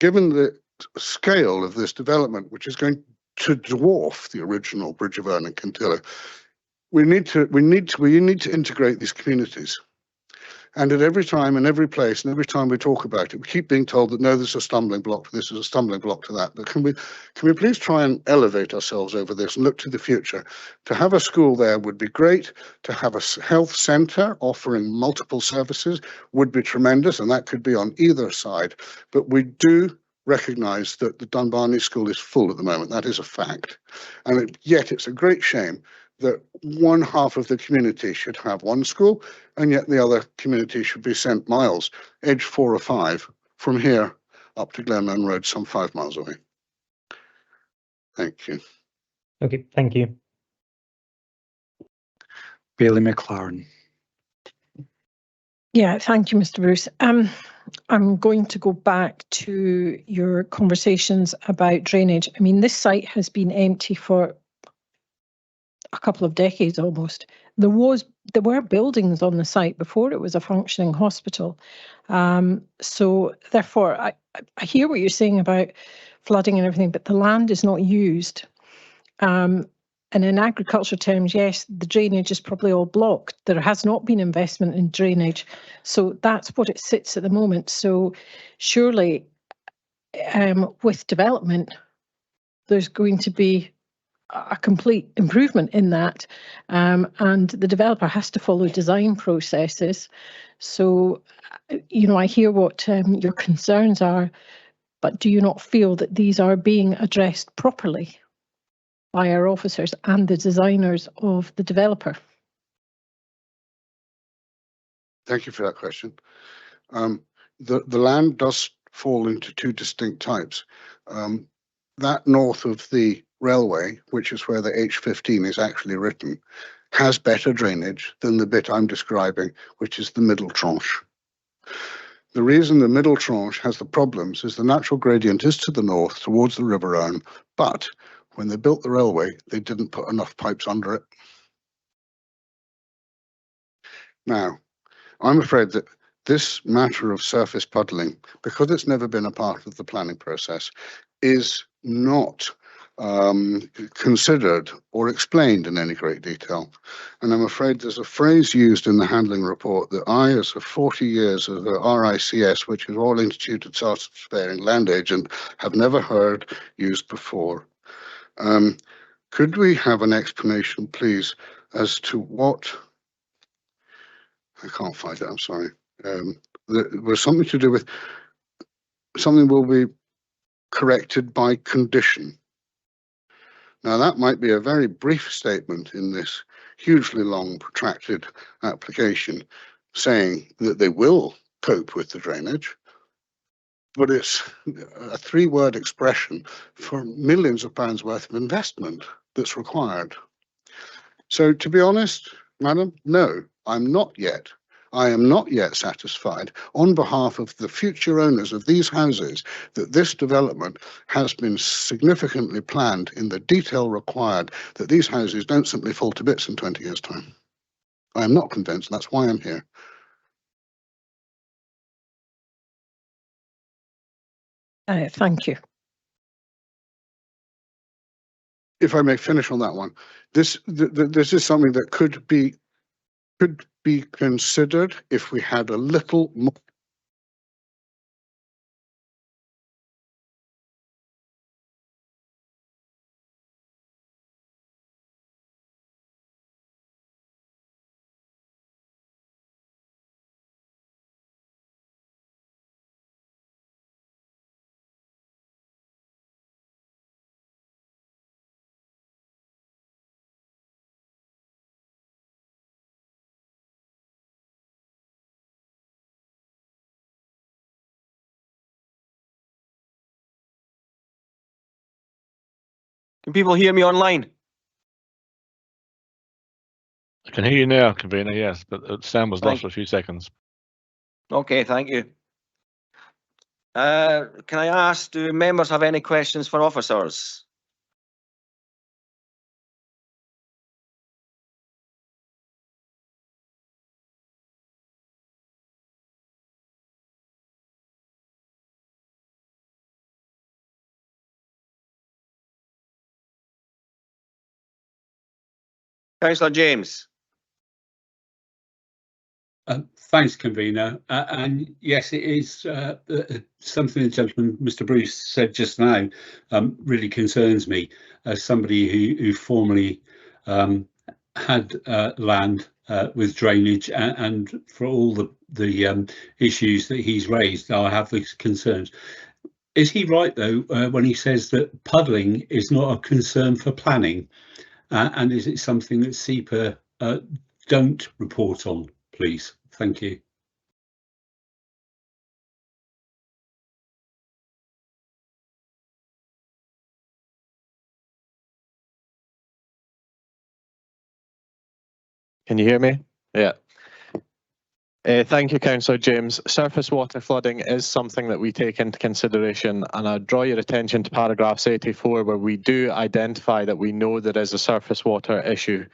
Given the scale of this development, which is going to dwarf the original Bridge of Erne and Kintillo, we need to integrate these communities. And at every time and every place and every time we talk about it, we keep being told that no, there's a stumbling block to this, there's a stumbling block to that. But can we please try and elevate ourselves over this and look to the future? To have a school there would be great. To have a health centre offering multiple services would be tremendous, and that could be on either side. But we do recognise that the Dunbarney School is full at the moment. That is a fact. And yet it's a great shame that one half of the community should have one school, and yet the other community should be sent miles, age 4 or 5, from here up to Glenurn Road, some 5 miles away. Thank you. Okay, thank you. Bailey McLaren. Yeah, thank you, Mr. Bruce. I'm going to go back to your conversations about drainage. I mean, this site has been empty for a couple of decades almost. There were buildings on the site before it was a functioning hospital. So therefore, I hear what you're saying about flooding and everything, but the land is not used. And in agriculture terms, yes, the drainage is probably all blocked. There has not been investment in drainage. So that's what it sits at the moment. So surely with development, there's going to be a complete improvement in that, and the developer has to follow design processes. So, you know, I hear what your concerns are, but do you not feel that these are being addressed properly by our officers and the designers of the developer? Thank you for that question. The land does fall into two distinct types. That north of the railway, which is where the H15 is actually written, has better drainage than the bit I'm describing, which is the middle tranche. The reason the middle tranche has the problems is the natural gradient is to the north towards the River Erne, but when they built the railway, they didn't put enough pipes under it. Now, I'm afraid that this matter of surface puddling, because it's never been a part of the planning process, is not considered or explained in any great detail. And I'm afraid there's a phrase used in the handling report that I, as a 40 years of the RICS, which is Royal Institute of Surveying Land Agent, have never heard used before. Could we have an explanation, please, as to what... I can't find it, I'm sorry. There was something to do with something will be corrected by condition. Now, that might be a very brief statement in this hugely long, protracted application saying that they will cope with the drainage, but it's a 3-word expression for millions of pounds worth of investment that's required. So, to be honest, madam, no, I'm not yet. I am not yet satisfied on behalf of the future owners of these houses that this development has been significantly planned in the detail required, that these houses don't simply fall to bits in 20 years' time. I am not convinced, and that's why I'm here. Thank you. If I may finish on that one, this is something that could be considered if we had a little more. Can people hear me online? I can hear you now, convener. Yes, but the sound was lost Thank- for a few seconds. Okay, thank you. Can I ask, do members have any questions for officers? Councillor James. Thanks, convener. And yes, it is something the gentleman, Mr. Bruce, said just now, really concerns me as somebody who formerly had land with drainage, and for all the issues that he's raised, I have these concerns. Is he right though when he says that puddling is not a concern for planning, and is it something that SEPA don't report on, please? Thank you. Can you hear me? Yeah. Thank you, Councillor James. Surface water flooding is something that we take into consideration, and I draw your attention to paragraphs 84, where we do identify that we know there is a surface water issue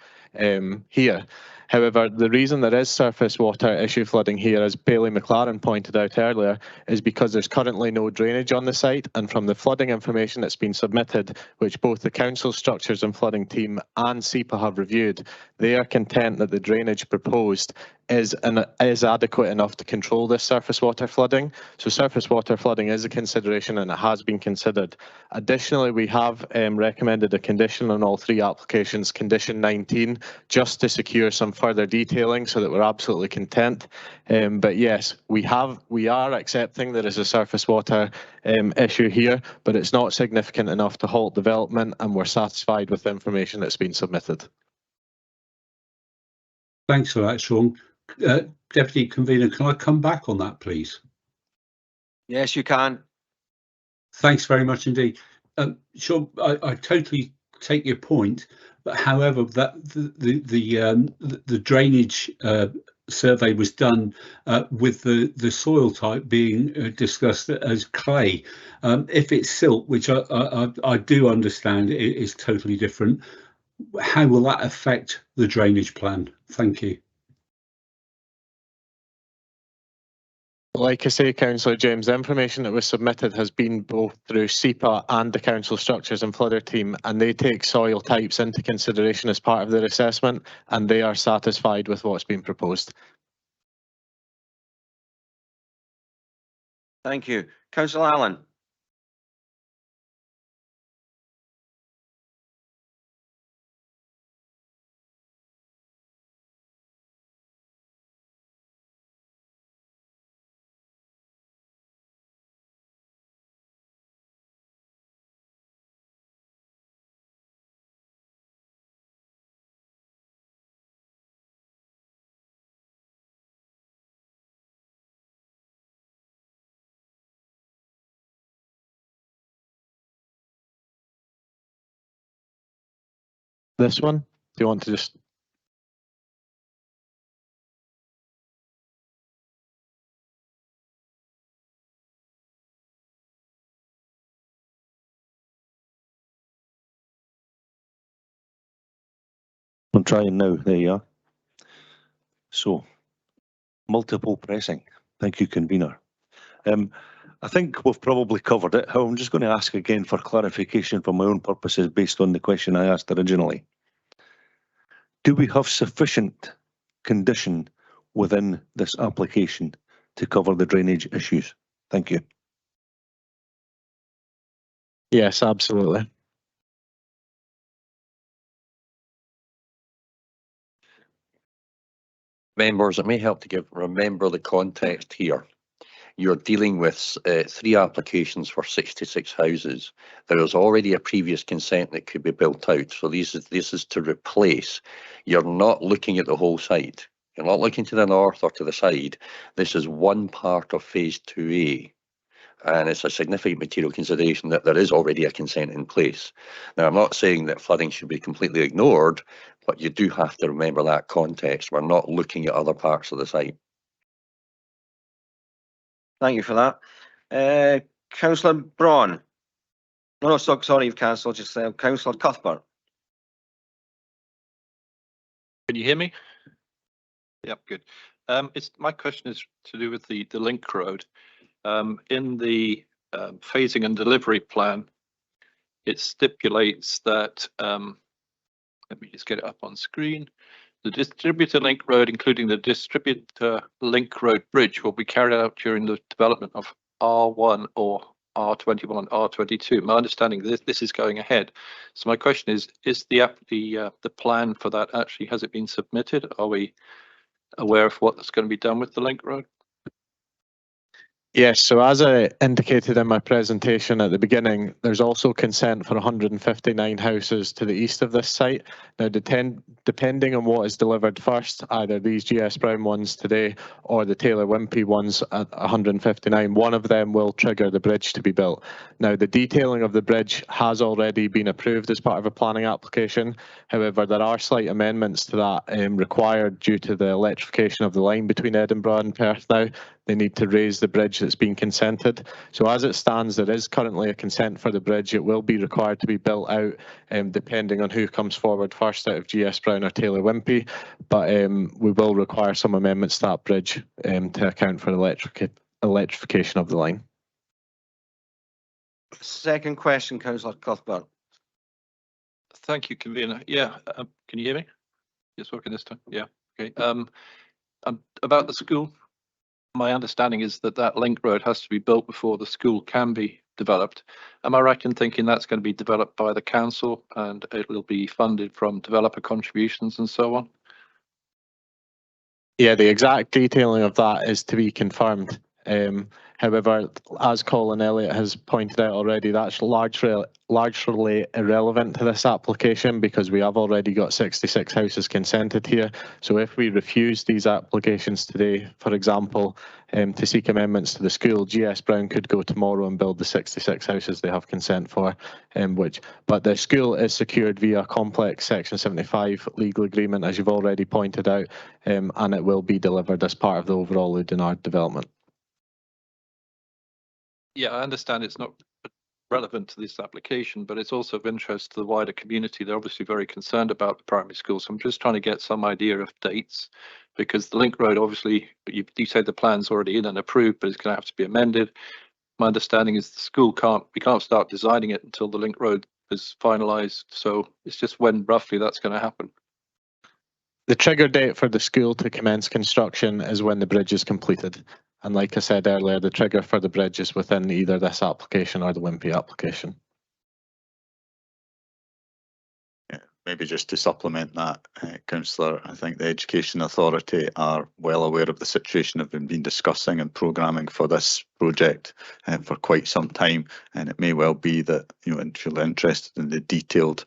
here. However, the reason there is surface water issue flooding here, as Bailey McLaren pointed out earlier, is because there's currently no drainage on the site, and from the flooding information that's been submitted, which both the council structures and flooding team and SEPA have reviewed, they are content that the drainage proposed is adequate enough to control this surface water flooding. So surface water flooding is a consideration, and it has been considered. Additionally, we have recommended a condition on all three applications, condition 19, just to secure some further detailing so that we're absolutely content. But yes, we are accepting there is a surface water issue here, but it's not significant enough to halt development, and we're satisfied with the information that's been submitted. Thanks for that, Sean. Deputy Convener, can I come back on that, please? Yes, you can. Thanks very much indeed. Sean, I totally take your point, but however, that the drainage survey was done with the soil type being discussed as clay. If it's silt, which I do understand is totally different, how will that affect the drainage plan? Thank you. Like I say, Councillor James, the information that was submitted has been both through SEPA and the council structures and flooder team, and they take soil types into consideration as part of their assessment, and they are satisfied with what's been proposed. Thank you. Councillor Allen. This one, do you want to just... I'm trying now. There you are. So, multiple pressing. Thank you, convener. I think we've probably covered it. However, I'm just going to ask again for clarification for my own purposes based on the question I asked originally. Do we have sufficient condition within this application to cover the drainage issues? Thank you. Yes, absolutely. Members, it may help to remember the context here. You're dealing with 3 applications for 66 houses. There is already a previous consent that could be built out. So this is to replace. You're not looking at the whole site. You're not looking to the north or to the side. This is one part of phase 2A. And it's a significant material consideration that there is already a consent in place. Now, I'm not saying that flooding should be completely ignored, but you do have to remember that context. We're not looking at other parts of the site. Thank you for that. Councillor Braun. No, sorry, you've cancelled. Just Councillor Cuthbert. Can you hear me? Yep, good. My question is to do with the link road. In the phasing and delivery plan, it stipulates that, let me just get it up on screen. The distributor link road, including the distributor link road bridge, will be carried out during the development of R1 or R21, R22. My understanding this is going ahead. So my question is the plan for that actually, has it been submitted? Are we aware of what's going to be done with the link road? Yes, so as I indicated in my presentation at the beginning, there's also consent for 159 houses to the east of this site. Now, depending on what is delivered first, either these GS Brown ones today or the Taylor Wimpey ones at 159, one of them will trigger the bridge to be built. Now, the detailing of the bridge has already been approved as part of a planning application. However, there are slight amendments to that required due to the electrification of the line between Edinburgh and Perth now. They need to raise the bridge that's been consented. So as it stands, there is currently a consent for the bridge. It will be required to be built out depending on who comes forward first out of GS Brown or Taylor Wimpey. But we will require some amendments to that bridge to account for electrification of the line. Second question, Councillor Cuthbert. Thank you, convener. Yeah, can you hear me? It's working this time. Yeah. Okay. About the school. My understanding is that link road has to be built before the school can be developed. Am I right in thinking that's going to be developed by the council and it will be funded from developer contributions and so on? Yeah, the exact detailing of that is to be confirmed. However, as Colin Elliott has pointed out already, that's largely irrelevant to this application because we have already got 66 houses consented here. So if we refuse these applications today, for example, to seek amendments to the school, GS Brown could go tomorrow and build the 66 houses they have consent for, but the school is secured via a complex Section 75 legal agreement, as you've already pointed out, and it will be delivered as part of the overall Oudenarde development. Yeah, I understand it's not relevant to this application, but it's also of interest to the wider community. They're obviously very concerned about the primary schools. So I'm just trying to get some idea of dates because the link road, obviously, you said the plan's already in and approved, but it's going to have to be amended. My understanding is the school we can't start designing it until the link road is finalised. So it's just when roughly that's going to happen. The trigger date for the school to commence construction is when the bridge is completed. And like I said earlier, the trigger for the bridge is within either this application or the Wimpey application. Maybe just to supplement that, Councillor, I think the Education Authority are well aware of the situation. Have been discussing and programming for this project for quite some time, and it may well be that if you're interested in the detailed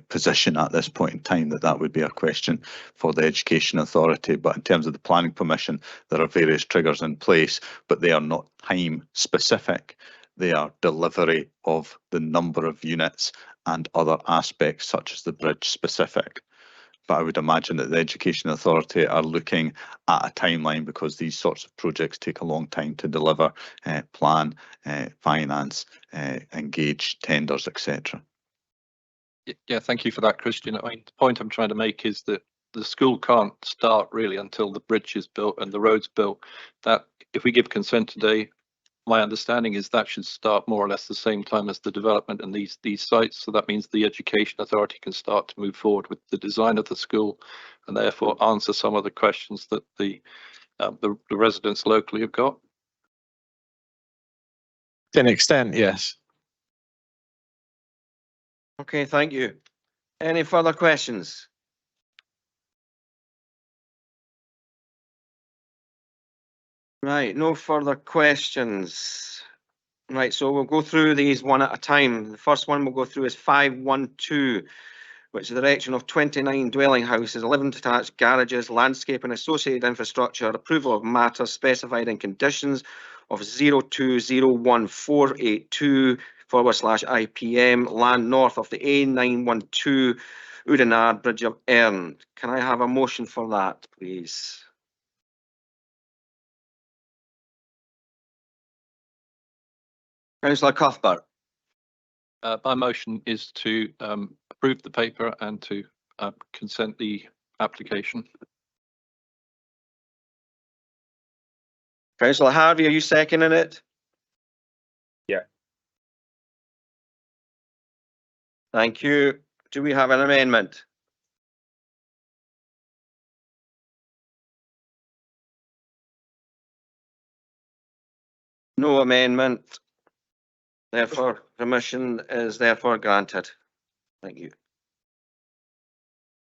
position at this point in time, that would be a question for the Education Authority. But in terms of the planning permission, there are various triggers in place, but they are not time specific. They are delivery of the number of units and other aspects such as the bridge specific. But I would imagine that the Education Authority are looking at a timeline because these sorts of projects take a long time to deliver, plan, finance, engage tenders, etc. Yeah, thank you for that, Christian. I mean, the point I'm trying to make is that the school can't start really until the bridge is built and the road's built. That if we give consent today, my understanding is that should start more or less the same time as the development in these sites. So that means the Education Authority can start to move forward with the design of the school, and therefore answer some of the questions that the residents locally have got. To an extent, yes. Okay, thank you. Any further questions? Right, no further questions. Right, so we'll go through these one at a time. The first one we'll go through is 512, which is the erection of 29 dwelling houses, 11 detached garages, landscape and associated infrastructure, approval of matters specified in conditions of 02014824/IPM, land north of the A912 Oudenaarde Bridge of Erne. Can I have a motion for that, please? Councillor Cuthbert. My motion is to approve the paper and to consent the application. Councillor Harvey, are you seconding it? Yeah. Thank you. Do we have an amendment? No amendment. Therefore, permission is therefore granted. Thank you.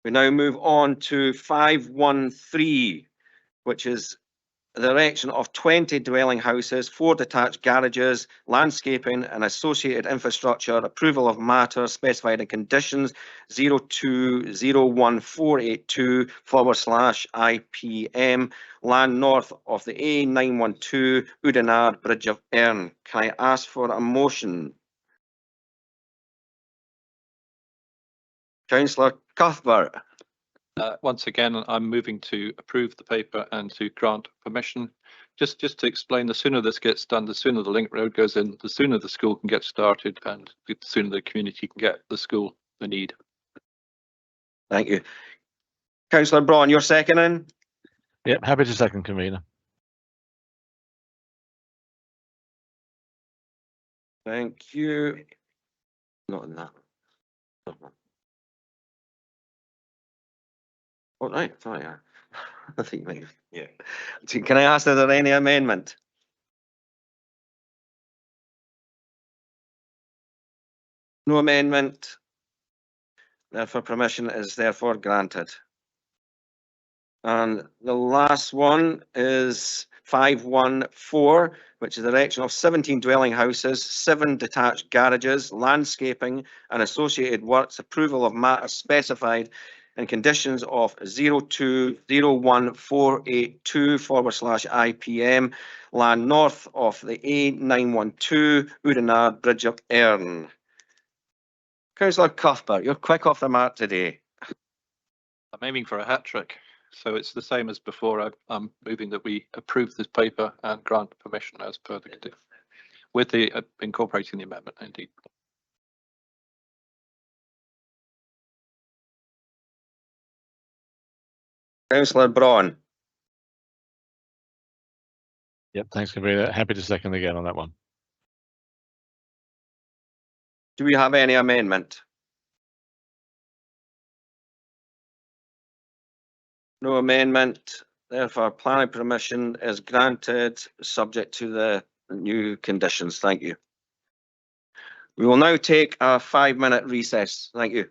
We now move on to 513, which is the erection of 20 dwelling houses, 4 detached garages, landscaping and associated infrastructure, approval of matters specified in conditions 02014824/IPM, land north of the A912 Oudenaarde Bridge of Erne. Can I ask for a motion? Councillor Cuthbert. Once again, I'm moving to approve the paper and to grant permission. Just to explain, the sooner this gets done, the sooner the link road goes in, the sooner the school can get started, and the sooner the community can get the school they need. Thank you. Councillor Braun, you're seconding? Yep, happy to second, convener. Thank you. Not in that. All right, sorry. I think maybe, yeah. Can I ask, is there any amendment? No amendment. Therefore, permission is therefore granted. And the last one is 514, which is the erection of 17 dwelling houses, 7 detached garages, landscaping and associated works, approval of matters specified in conditions of 02014824/IPM, land north of the A912 Oudenaarde Bridge of Erne. Councillor Cuthbert, you're quick off the mark today. I'm aiming for a hat trick, so it's the same as before. I'm moving that we approve this paper and grant permission as per the condition, with the incorporating the amendment, indeed. Councillor Braun. Yep, thanks, convener. Happy to second again on that one. Do we have any amendment? No amendment. Therefore, planning permission is granted, subject to the new conditions. Thank you. We will now take a 5-minute recess. Thank you.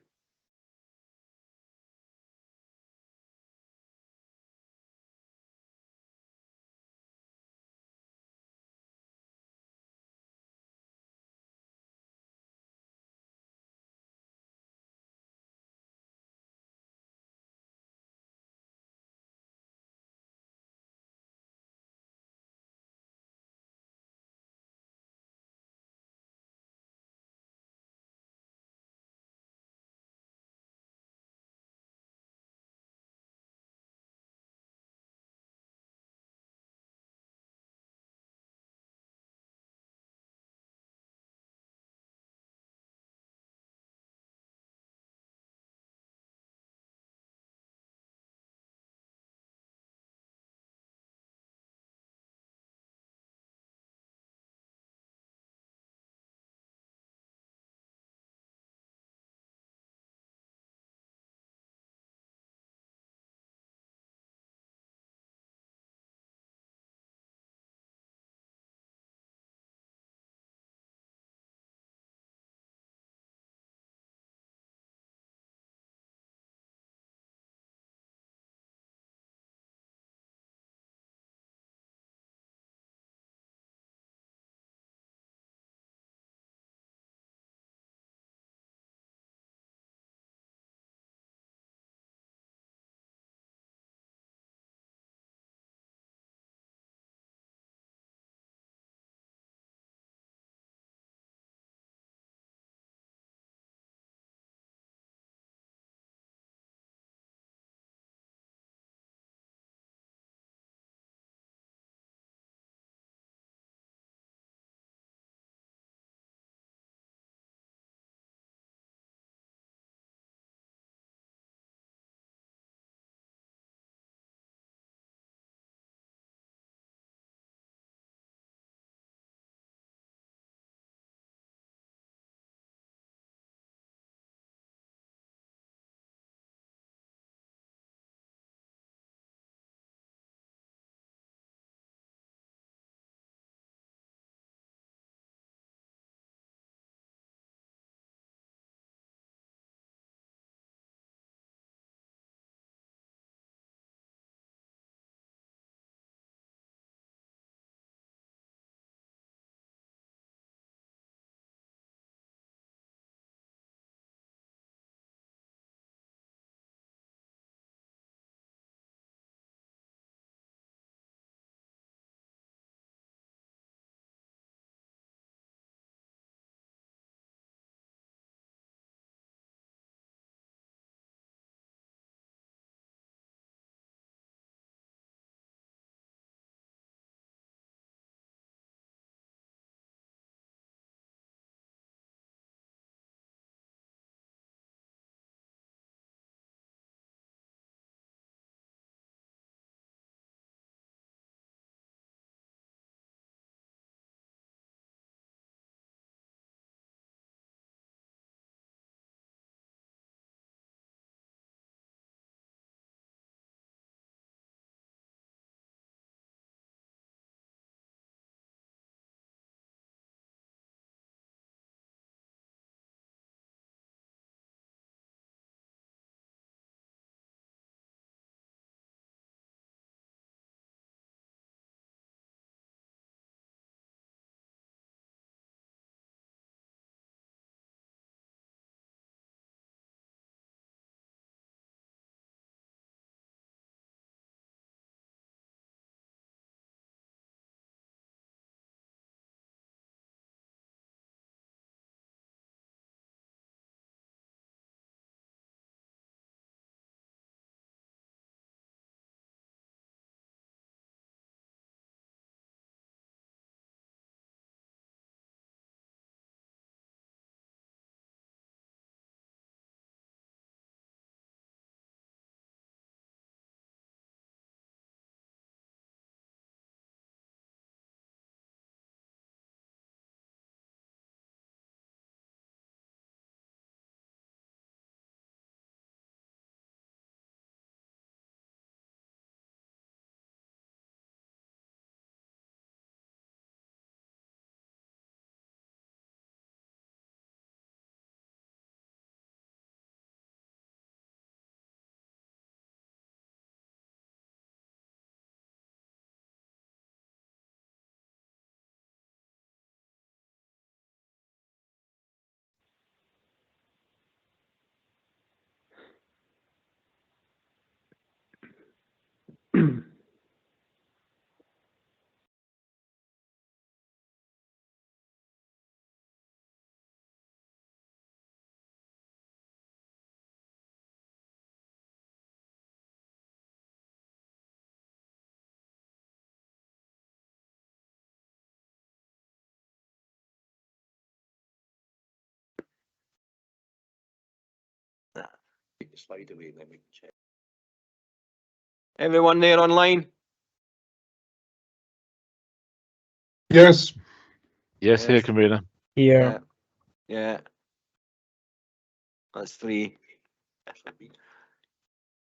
slide away, then we can check. Everyone there online? Yes. Yes, here, Yes. convener. Here. Yeah. That's 3.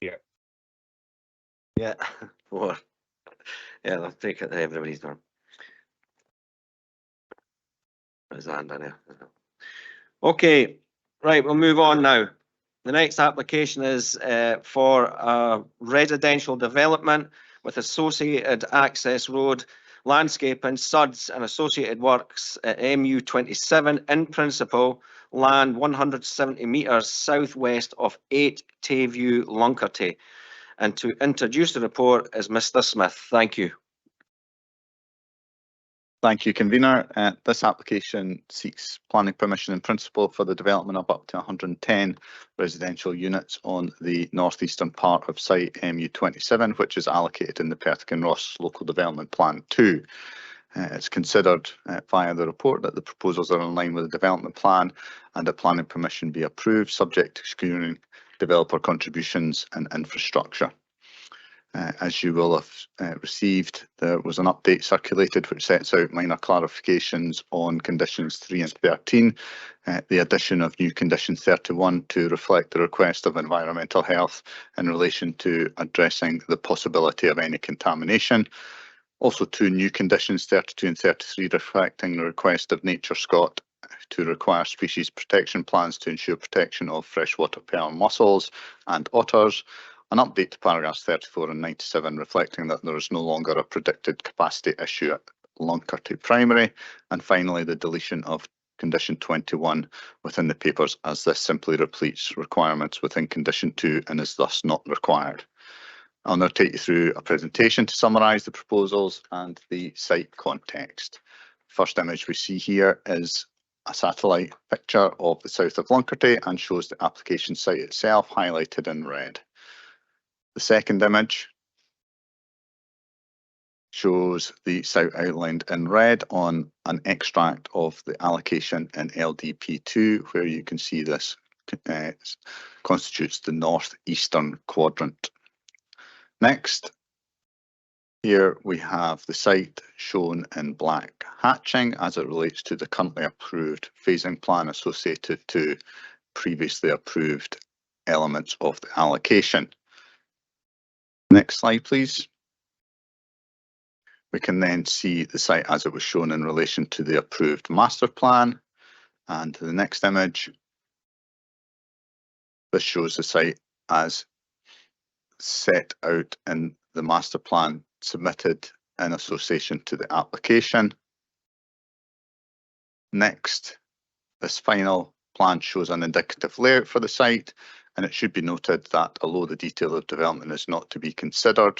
Yeah. Yeah. 4. Yeah, let's take it. Everybody's done. There's that down there. Okay, right, we'll move on now. The next application is for a residential development with associated access road, landscaping, SUDs and associated works at MU 27 in principle, land 170 metres southwest of 8 Tayview, Luncarty. And to introduce the report is Mr. Smith. Thank you. Thank you, convener. This application seeks planning permission in principle for the development of up to 110 residential units on the northeastern part of site MU27, which is allocated in the Perth Kinross Local Development Plan 2. It's considered via the report that the proposals are in line with the development plan and a planning permission be approved, subject to securing developer contributions and infrastructure. As you will have received, there was an update circulated which sets out minor clarifications on conditions 3 and 13, the addition of new condition 31 to reflect the request of environmental health in relation to addressing the possibility of any contamination. Also 2 new conditions 32 and 33 reflecting the request of Nature Scott to require species protection plans to ensure protection of freshwater pearl mussels and otters. An update to paragraphs 34 and 97 reflecting that there is no longer a predicted capacity issue at Luncarty Primary. And finally, the deletion of condition 21 within the papers, as this simply repeats requirements within condition 2 and is thus not required. I'll now take you through a presentation to summarise the proposals and the site context. First image we see here is a satellite picture of the south of Luncarty and shows the application site itself highlighted in red. The second image shows the site outlined in red on an extract of the allocation in LDP2, where you can see this constitutes the northeastern quadrant. Next, here we have the site shown in black hatching as it relates to the currently approved phasing plan associated to previously approved elements of the allocation. Next slide, please. We can then see the site as it was shown in relation to the approved master plan. And the next image, this shows the site as set out in the master plan submitted in association to the application. Next, this final plan shows an indicative layout for the site, and it should be noted that although the detail of development is not to be considered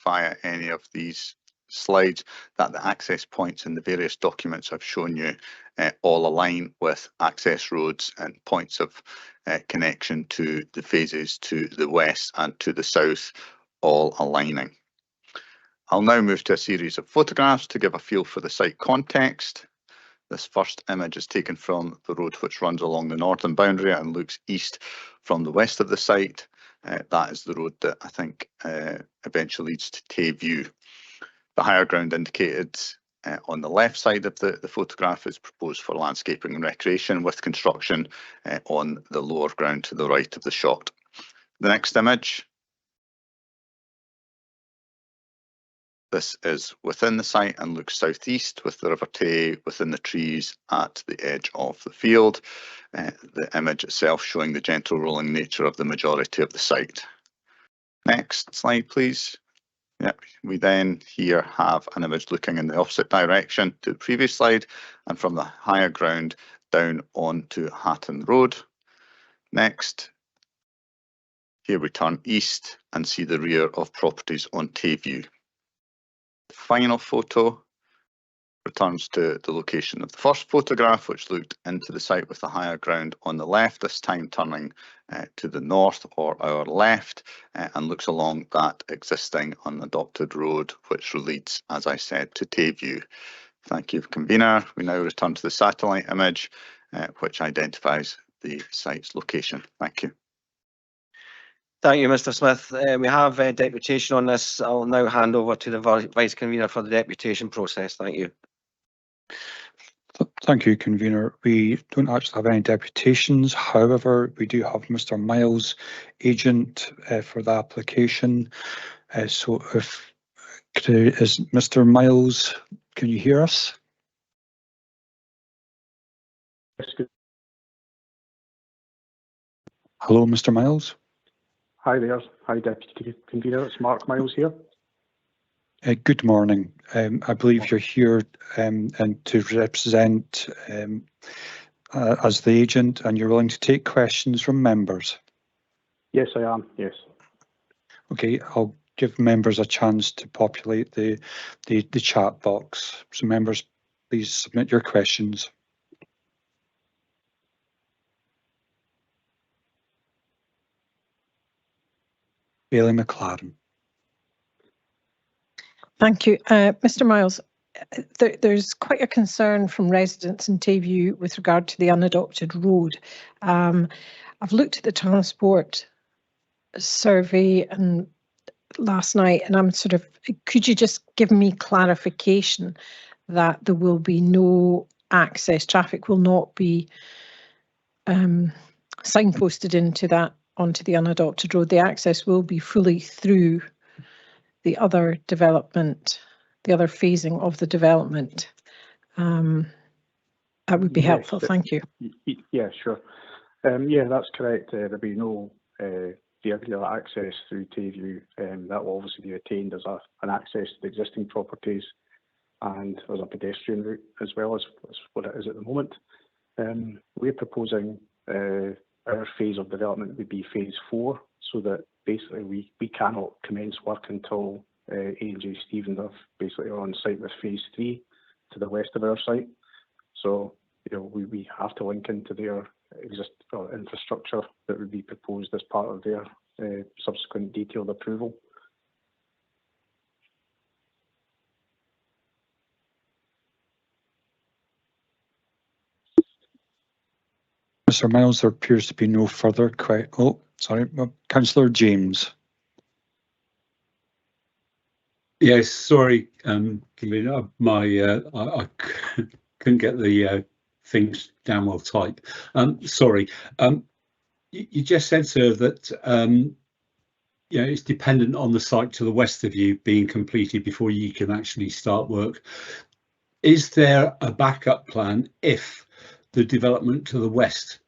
via any of these slides, that the access points in the various documents I've shown you all align with access roads and points of connection to the phases to the west and to the south, all aligning. I'll now move to a series of photographs to give a feel for the site context. This first image is taken from the road which runs along the northern boundary and looks east from the west of the site. That is the road that I think eventually leads to Tayview. The higher ground indicated on the left side of the photograph is proposed for landscaping and recreation, with construction on the lower ground to the right of the shot. The next image. This is within the site and looks southeast with the River Tay within the trees at the edge of the field. The image itself showing the gentle rolling nature of the majority of the site. Next slide, please. Yep, we then here have an image looking in the opposite direction to the previous slide and from the higher ground down onto Hatton Road. Next, here we turn east and see the rear of properties on Tayview. The final photo returns to the location of the first photograph, which looked into the site with the higher ground on the left, this time turning to the north or our left, and looks along that existing unadopted road, which leads, as I said, to Tayview. Thank you, convener. We now return to the satellite image, which identifies the site's location. Thank you. Thank you, Mr Smith. We have a deputation on this. I'll now hand over to the Vice Convener for the deputation process. Thank you. Thank you, Convener. We don't actually have any deputations. However, we do have Mr Miles, agent for the application. So if is Mr Miles, can you hear us? Hello, Mr Miles. Hi there. Hi, Deputy Convener. It's Mark Miles here. Good morning. I believe you're here and to represent as the agent, and you're willing to take questions from members. Yes, I am. Yes. Okay, I'll give members a chance to populate the chat box. So members, please submit your questions. Bailey McLaren. Thank you. Mr Miles, there's quite a concern from residents in Tayview with regard to the unadopted road. I've looked at the transport survey and last night, and I'm sort of, could you just give me clarification that there will be no access, traffic will not be signposted into that, onto the unadopted road. The access will be fully through the other development, the other phasing of the development. That would be helpful. Thank you. Yeah, sure. Yeah, that's correct. There'll be no vehicular access through Tayview. That will obviously be attained as an access to the existing properties and as a pedestrian route as well as what it is at the moment. We're proposing our phase of development would be phase 4, so that basically we cannot commence work until A&J Stevens are basically on site with phase 3 to the west of our site. So, you know, we have to link into their infrastructure that would be proposed as part of their subsequent detailed approval. Mr Miles, there appears to be no further questions. Oh, sorry, Councillor James. Yes, sorry, Convener, I couldn't get the things down well type. Sorry, you just said, sir, that it's dependent on the site to the west of you being completed before you can actually start work. Is there a backup plan if the development to the west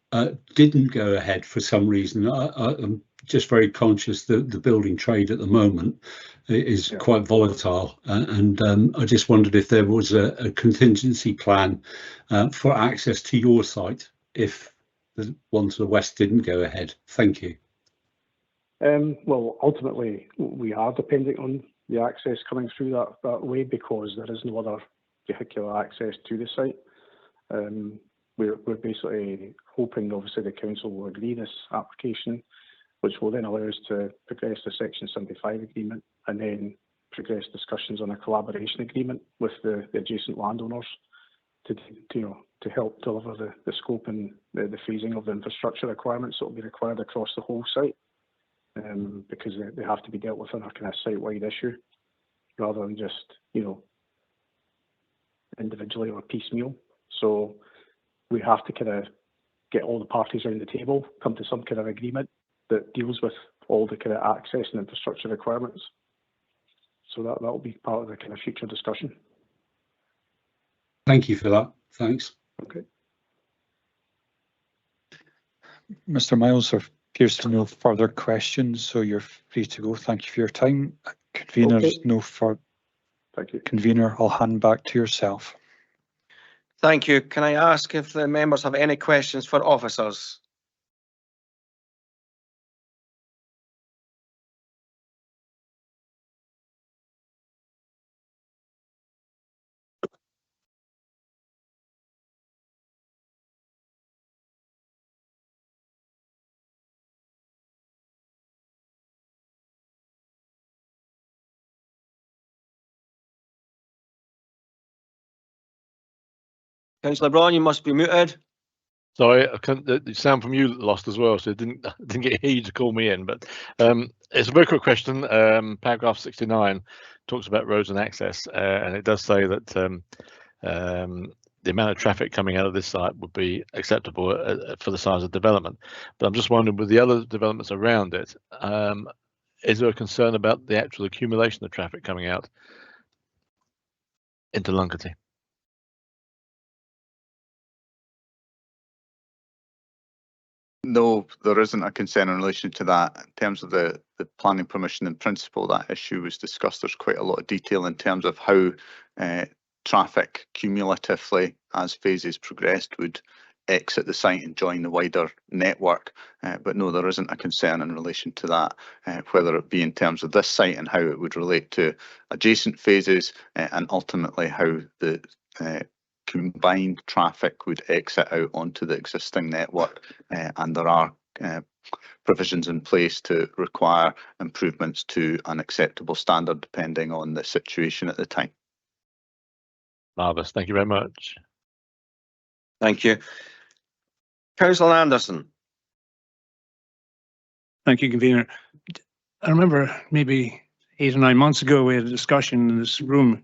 didn't go ahead for some reason? I'm just very conscious that the building trade at the moment is quite volatile, and I just wondered if there was a contingency plan for access to your site if the one to the west didn't go ahead. Thank you. Well, ultimately, we are dependent on the access coming through that way because there is no other vehicular access to the site. We're basically hoping, obviously, the council will agree this application, which will then allow us to progress the Section 75 agreement and then progress discussions on a collaboration agreement with the adjacent landowners to help deliver the scope and the phasing of the infrastructure requirements that will be required across the whole site, because they have to be dealt with on a kind of site-wide issue rather than just, individually or piecemeal. So we have to kind of get all the parties around the table, come to some kind of agreement that deals with all the kind of access and infrastructure requirements. So that will be part of the kind of future discussion. Thank you for that. Thanks. Okay. Mr Miles, there appears to be no further questions, so you're free to go. Thank you for your time. Convener's Okay. no further. Thank you. Convener, I'll hand back to yourself. Thank you. Can I ask if the members have any questions for officers? Councillor Braun, you must be muted. Sorry, the sound from you lost as well, so it didn't get you to call me in. But it's a very quick question. Paragraph 69 talks about roads and access, and it does say that the amount of traffic coming out of this site would be acceptable for the size of development. But I'm just wondering, with the other developments around it, is there a concern about the actual accumulation of traffic coming out into Lunkerty? No, there isn't a concern in relation to that. In terms of the planning permission in principle, that issue was discussed. There's quite a lot of detail in terms of how traffic cumulatively, as phases progressed, would exit the site and join the wider network. But no, there isn't a concern in relation to that, whether it be in terms of this site and how it would relate to adjacent phases, and ultimately how the combined traffic would exit out onto the existing network, and there are provisions in place to require improvements to an acceptable standard depending on the situation at the time. Marvellous, thank you very much. Thank you. Councillor Anderson. Thank you, Convener. I remember maybe 8 or 9 months ago we had a discussion in this room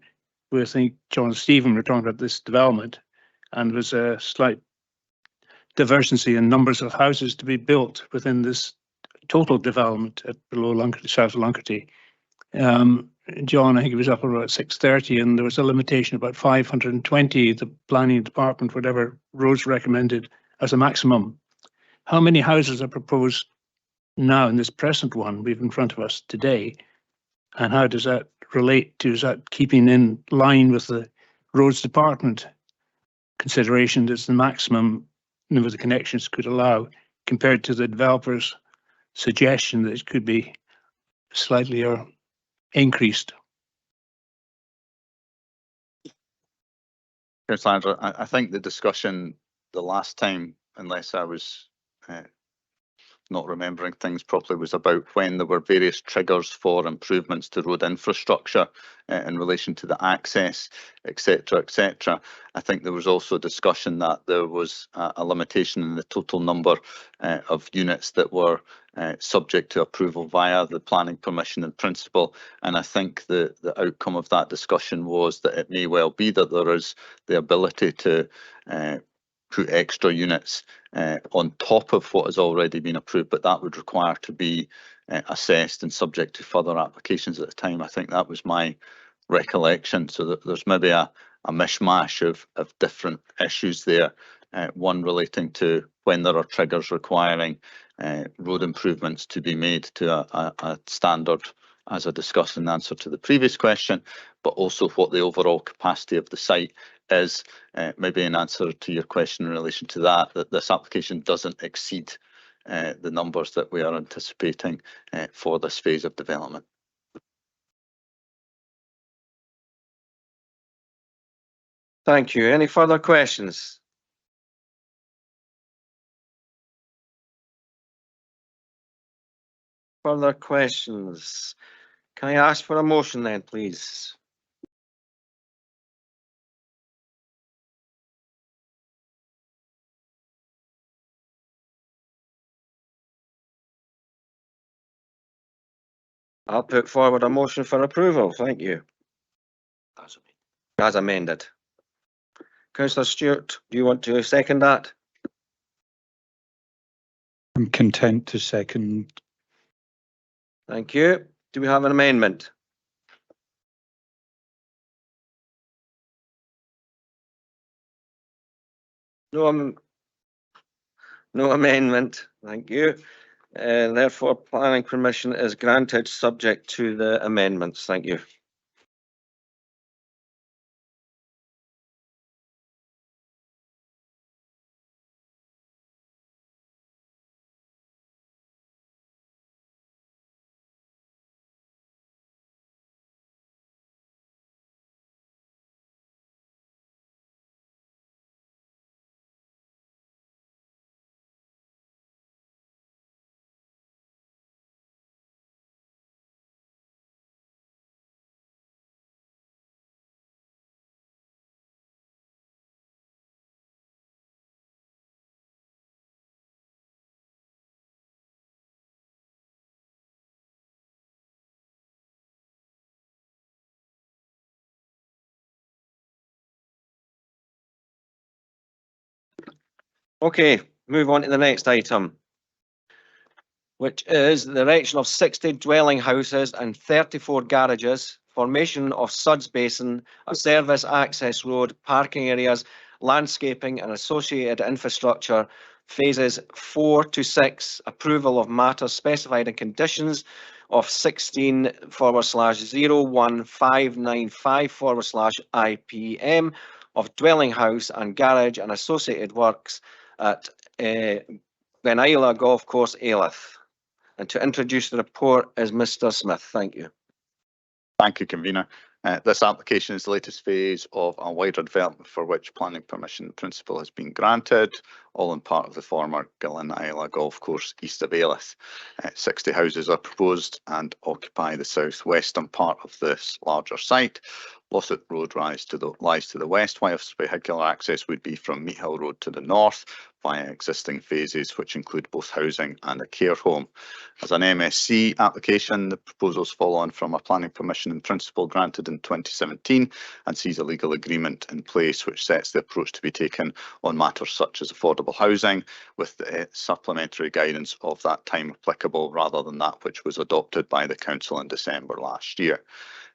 where I think John and Stephen were talking about this development, and there was a slight divergency in numbers of houses to be built within this total development at below Lunkerty, south of Lunkerty. John, I think it was up about 630, and there was a limitation about 520. The planning department, whatever roads recommended as a maximum. How many houses are proposed now in this present one we have in front of us today, and how does that relate to? Is that keeping in line with the roads department consideration that's the maximum number the connections could allow, compared to the developer's suggestion that it could be slightly or increased? Councillor, I think the discussion the last time, unless I was not remembering things properly, was about when there were various triggers for improvements to road infrastructure in relation to the access, etc., etc. I think there was also discussion that there was a limitation in the total number of units that were subject to approval via the planning permission in principle, and I think the outcome of that discussion was that it may well be that there is the ability to put extra units on top of what has already been approved, but that would require to be assessed and subject to further applications at the time. I think that was my recollection. So that there's maybe a mishmash of different issues there. One relating to when there are triggers requiring road improvements to be made to a standard, as I discussed in answer to the previous question, but also what the overall capacity of the site is. Maybe an answer to your question in relation to that this application doesn't exceed the numbers that we are anticipating for this phase of development. Thank you. Any further questions? Further questions? Can I ask for a motion then, please? I'll put forward a motion for approval. Thank you. As amended. Councillor Stewart, do you want to second that? I'm content to second. Thank you. Do we have an amendment? No amendment. Thank you. And therefore planning permission is granted subject to the amendments. Thank you. Okay, move on to the next item, which is the erection of 60 dwelling houses and 34 garages, formation of Suds Basin, a service access road, parking areas, landscaping and associated infrastructure, phases 4 to 6, approval of matters specified in conditions of 16//01595/IPM of dwelling house and garage and associated works at Benila Golf Course, Alyth. And to introduce the report is Mr. Smith. Thank you. Thank you, Convener. This application is the latest phase of a wider development for which planning permission in principle has been granted, all in part of the former Gillin Isla Golf Course east of Alyth. 60 houses are proposed and occupy the southwestern part of this larger site. Lossett Road lies to the west, whilst vehicular access would be from Meathill Road to the north via existing phases, which include both housing and a care home. As an MSC application, the proposals follow on from a planning permission in principle granted in 2017 and sees a legal agreement in place which sets the approach to be taken on matters such as affordable housing, with the supplementary guidance of that time applicable rather than that which was adopted by the Council in December last year.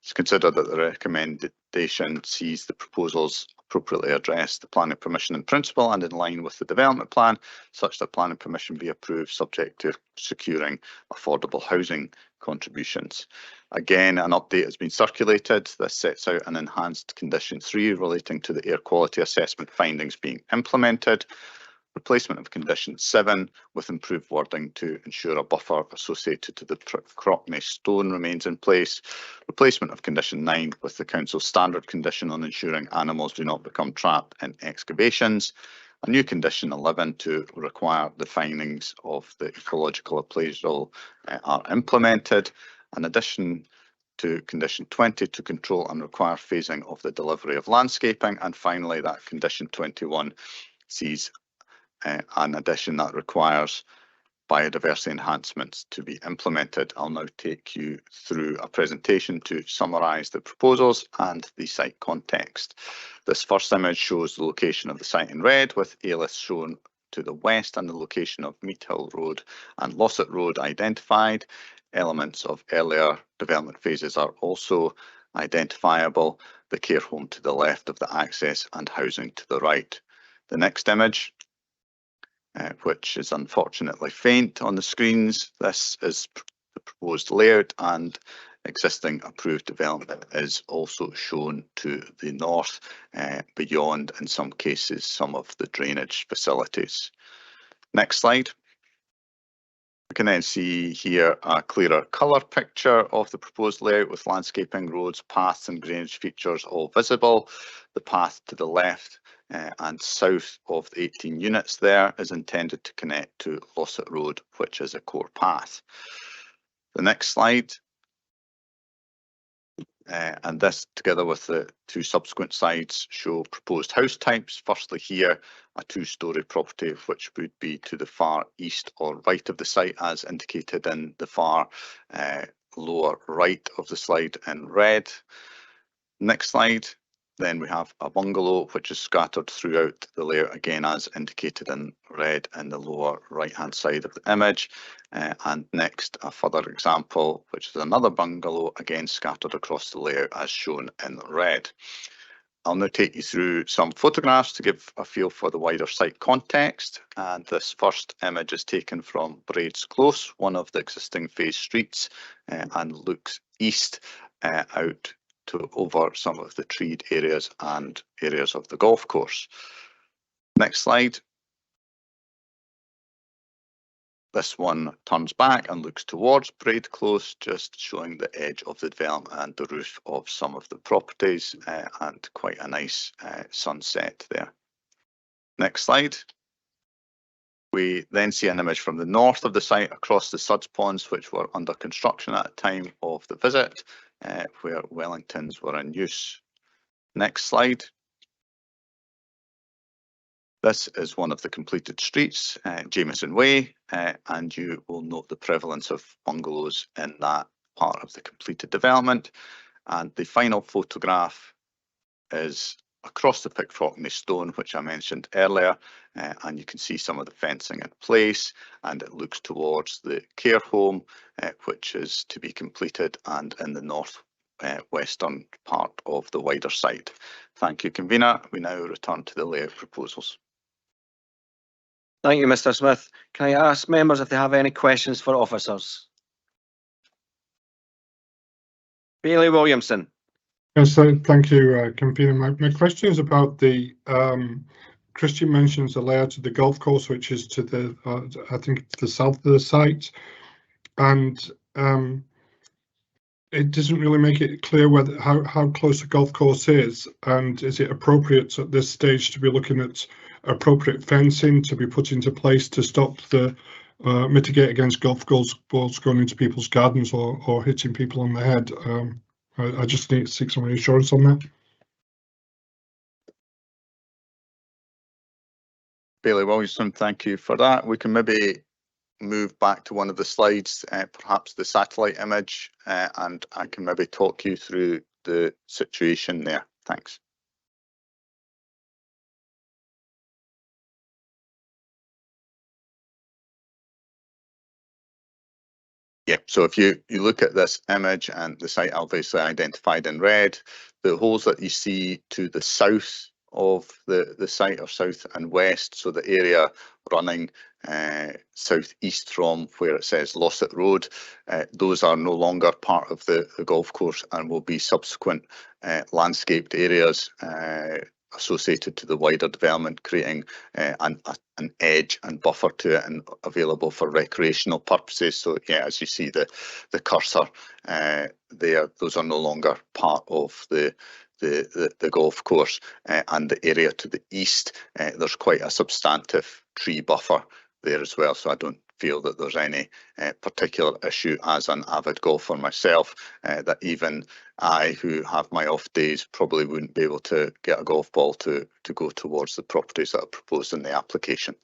It's considered that the recommendation sees the proposals appropriately address the planning permission in principle and in line with the development plan, such that planning permission be approved subject to securing affordable housing contributions. Again, an update has been circulated. This sets out an enhanced condition 3 relating to the air quality assessment findings being implemented. Replacement of condition 7 with improved wording to ensure a buffer associated to the Crockney stone remains in place. Replacement of condition 9 with the council's standard condition on ensuring animals do not become trapped in excavations. A new condition 11 to require the findings of the ecological appraisal are implemented. An addition to condition 20 to control and require phasing of the delivery of landscaping. And finally, that condition 21 sees an addition that requires biodiversity enhancements to be implemented. I'll now take you through a presentation to summarise the proposals and the site context. This first image shows the location of the site in red, with Alyth shown to the west and the location of Meathill Road and Lossett Road identified. Elements of earlier development phases are also identifiable, the care home to the left of the access and housing to the right. The next image, which is unfortunately faint on the screens. This is the proposed layout, and existing approved development is also shown to the north, beyond, in some cases, some of the drainage facilities. Next slide. We can then see here a clearer colour picture of the proposed layout with landscaping, roads, paths and drainage features all visible. The path to the left and south of the 18 units there is intended to connect to Lossett Road, which is a core path. The next slide, and this together with the two subsequent slides show proposed house types. Firstly here, a two-storey property which would be to the far east or right of the site as indicated in the far lower right of the slide in red. Next slide. Then we have a bungalow which is scattered throughout the layout again as indicated in red in the lower right hand side of the image. And next a further example which is another bungalow again scattered across the layout as shown in red. I'll now take you through some photographs to give a feel for the wider site context. And this first image is taken from Braids Close, one of the existing phase streets, and looks east out to over some of the treed areas and areas of the golf course. Next slide. This one turns back and looks towards Braid Close, just showing the edge of the development and the roof of some of the properties, and quite a nice sunset there. Next slide. We then see an image from the north of the site across the Suds ponds, which were under construction at the time of the visit, where Wellingtons were in use. Next slide. This is one of the completed streets, Jameson Way, and you will note the prevalence of bungalows in that part of the completed development. And the final photograph is across the Pickfrockney Stone, which I mentioned earlier, and you can see some of the fencing in place, and it looks towards the care home, which is to be completed, and in the north western part of the wider site. Thank you, Convener. We now return to the layout proposals. Thank you, Mr. Smith. Can I ask members if they have any questions for officers? Bailey Williamson. Yes, so thank you, Convener. My question is about the Christian mentions the layout of the golf course, which is to the I think to the south of the site, and it doesn't really make it clear whether how close the golf course is, and is it appropriate at this stage to be looking at appropriate fencing to be put into place to stop the mitigate against golf balls going into people's gardens or hitting people on the head. I just need to seek some reassurance on that. Bailey Williamson, thank you for that. We can maybe move back to one of the slides, perhaps the satellite image, and I can maybe talk you through the situation there. Thanks. Yeah, so if you look at this image, and the site obviously identified in red, the holes that you see to the south of the site are south and west, so the area running southeast from where it says Lossett Road, those are no longer part of the golf course and will be subsequent landscaped areas associated to the wider development, creating an edge and buffer to it and available for recreational purposes. So yeah, as you see the cursor there, those are no longer part of the golf course, and the area to the east, there's quite a substantive tree buffer there as well, so I don't feel that there's any particular issue as an avid golfer myself, that even I, who have my off days, probably wouldn't be able to get a golf ball to go towards the properties that are proposed in the application.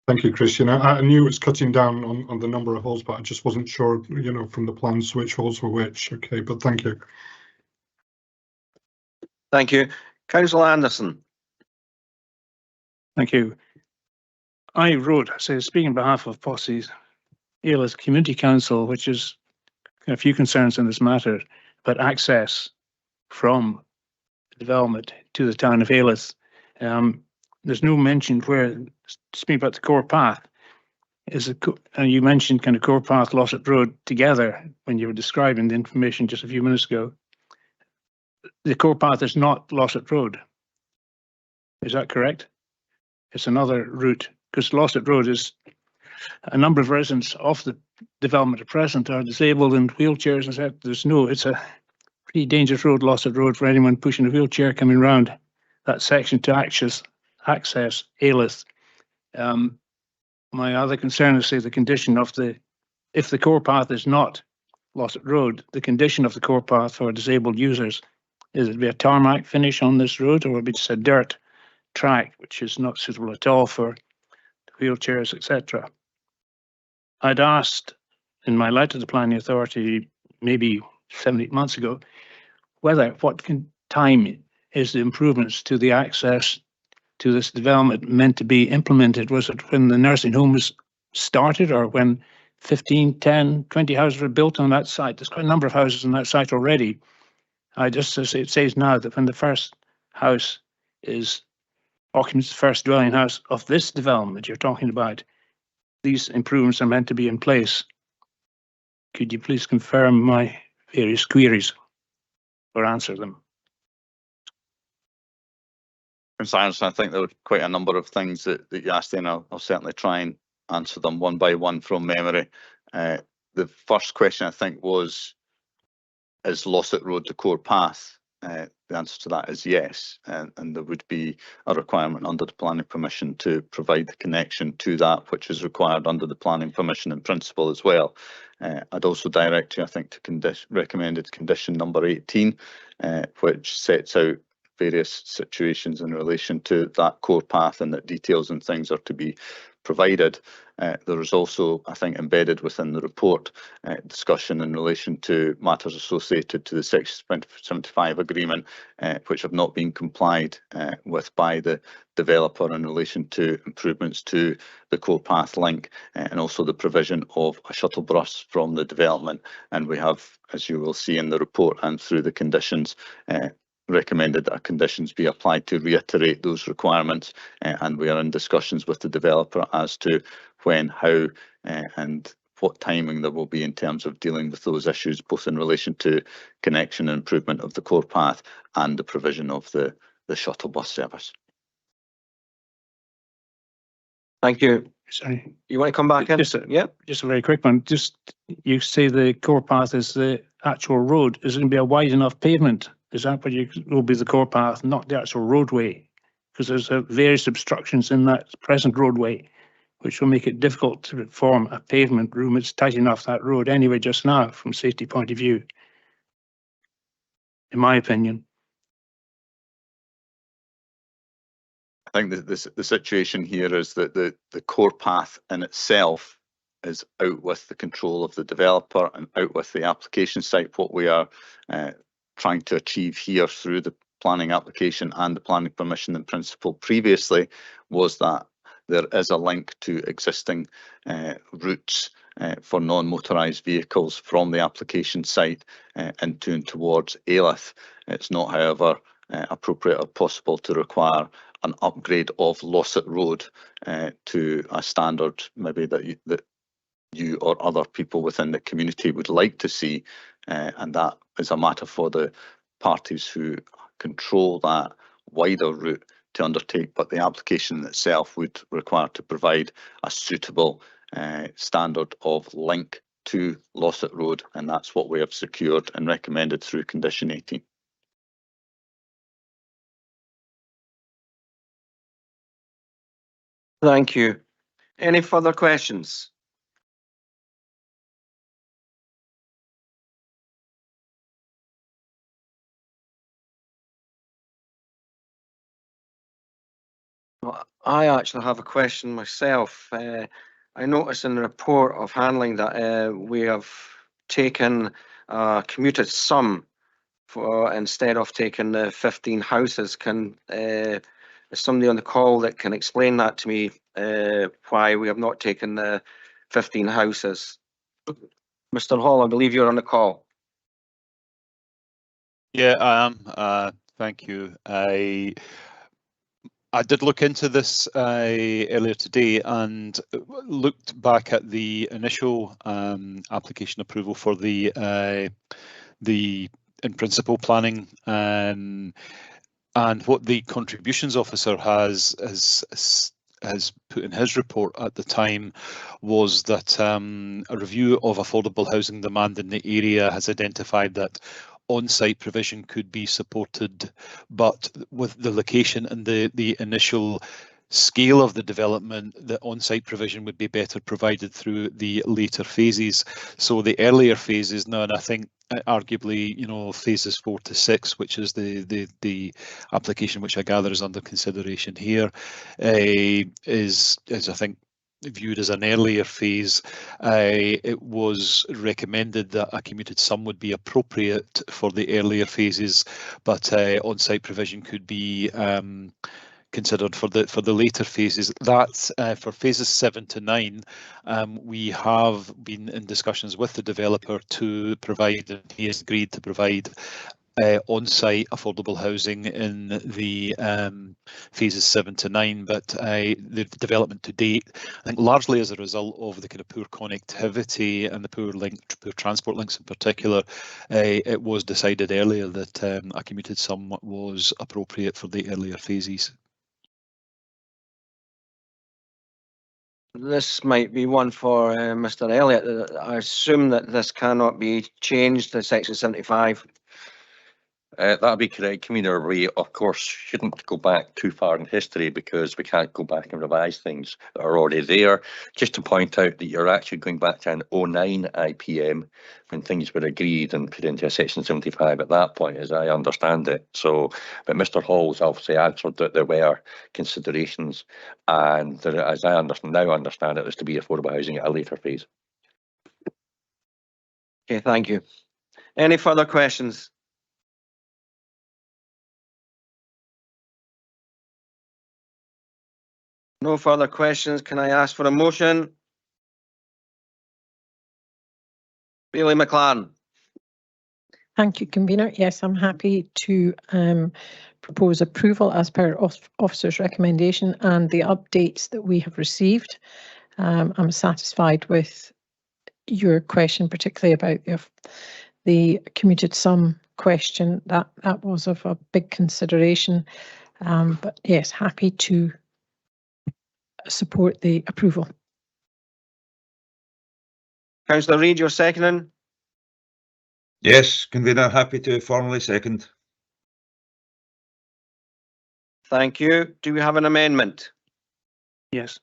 Thank you, Christian. I knew it was cutting down on the number of holes, but I just wasn't sure, you know, from the plans which holes were which. Okay, but thank you. Thank you. Councillor Anderson. Thank you. I wrote, speaking on behalf of Posse's Ayless Community Council, which is a few concerns in this matter, but access from development to the town of Ayless. There's no mention where, speaking about the core path, and you mentioned kind of core path, Lossett Road together when you were describing the information just a few minutes ago. The core path is not Lossett Road. Is that correct? It's another route, because Lossett Road is a number of residents of the development at present are disabled in wheelchairs, and said it's a pretty dangerous road, Lossett Road, for anyone pushing a wheelchair coming round that section to access Ayless. My other concern is, say, the condition of if the core path is not Lossett Road, the condition of the core path for disabled users, is it be a tarmac finish on this road, or will it be just a dirt track, which is not suitable at all for wheelchairs, etc. I'd asked in my letter to the Planning Authority maybe 7-8 months ago what time is the improvements to the access to this development meant to be implemented. Was it when the nursing home was started, or when 15, 10, 20 houses were built on that site? There's quite a number of houses on that site already. It says now that when the first house is occupies the first dwelling house of this development you're talking about, these improvements are meant to be in place. Could you please confirm my various queries or answer them? I think there were quite a number of things that you asked, and I'll certainly try and answer them one by one from memory. The first question, I think, was, is Lossett Road the core path? The answer to that is yes, and there would be a requirement under the planning permission to provide the connection to that, which is required under the planning permission in principle as well. I'd also direct you, I think, to recommended condition number 18, which sets out various situations in relation to that core path, and that details and things are to be provided. There is also, I think, embedded within the report discussion in relation to matters associated to the Section 75 agreement, which have not been complied with by the developer in relation to improvements to the core path link, and also the provision of a shuttle bus from the development. And we have, as you will see in the report and through the conditions, recommended that conditions be applied to reiterate those requirements, and we are in discussions with the developer as to when, how, and what timing there will be in terms of dealing with those issues, both in relation to connection and improvement of the core path and the provision of the shuttle bus service. Thank you. Sorry. You want to come back in? Just a very quick one. Just, you say the core path is the actual road. Is it going to be a wide enough pavement? Is that what will be the core path, not the actual roadway? Because there's various obstructions in that present roadway, which will make it difficult to form a pavement room. It's tight enough, that road anyway just now, from a safety point of view, in my opinion. I think that the situation here is that the core path in itself is out with the control of the developer and out with the application site. What we are trying to achieve here through the planning application and the planning permission in principle previously was that there is a link to existing routes for non-motorised vehicles from the application site into and towards Ailith. It's not, however, appropriate or possible to require an upgrade of Lossett Road to a standard maybe that you or other people within the community would like to see, and that is a matter for the parties who control that wider route to undertake, but the application itself would require to provide a suitable standard of link to Lossett Road, and that's what we have secured and recommended through condition 18. Thank you. Any further questions? Well, I actually have a question myself. I noticed in the report of handling that we have taken a commuted sum for instead of taking the 15 houses. Can is somebody on the call that can explain that to me, why we have not taken the 15 houses? Mr. Hall, I believe you're on the call. Yeah, I am. Thank you. I did look into this earlier today and looked back at the initial application approval for the in principle planning, and what the contributions officer has put in his report at the time was that a review of affordable housing demand in the area has identified that on-site provision could be supported, but with the location and the initial scale of the development, the on-site provision would be better provided through the later phases. So the earlier phases now, and I think arguably, you know, phases 4 to 6, which is the application which I gather is under consideration here, is I think viewed as an earlier phase. It was recommended that a commuted sum would be appropriate for the earlier phases, but on-site provision could be considered for the later phases. That's for phases 7 to 9. We have been in discussions with the developer to provide, and he has agreed to provide on-site affordable housing in the phases 7 to 9, but the development to date, I think largely as a result of the kind of poor connectivity and the poor transport links in particular, it was decided earlier that a commuted sum was appropriate for the earlier phases. This might be one for Mr. Elliott. I assume that this cannot be changed to Section 75. That'd be correct, Convener. We, of course, shouldn't go back too far in history because we can't go back and revise things that are already there. Just to point out that you're actually going back to an 09 IPM when things were agreed and put into a section 75 at that point, as I understand it. So, but Mr. Hall's obviously answered that there were considerations, and there, as I understand it, was to be affordable housing at a later phase. Okay, thank you. Any further questions? No further questions. Can I ask for a motion? Bailey McLaren. Thank you, Convener. Yes, I'm happy to propose approval as per officer's recommendation and the updates that we have received. I'm satisfied with your question, particularly about the commuted sum question. That was of a big consideration. But yes, happy to support the approval. Councillor Reid, you're seconding? Yes, Convener, happy to formally second. Thank you. Do we have an amendment? Yes.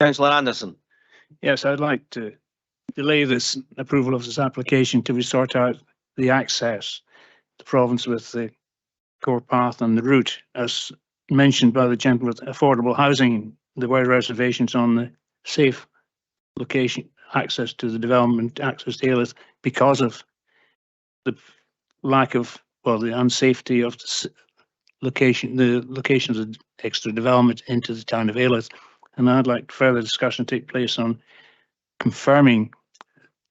Councillor Anderson. Yes, I'd like to delay this approval of this application till we sort out the access, the province with the core path and the route, as mentioned by the gentleman with affordable housing. There were reservations on the safe location, access to the development, access to Ayleth, because of the lack of, well, the unsafety of the locations of extra development into the town of Ayleth. And I'd like further discussion to take place on confirming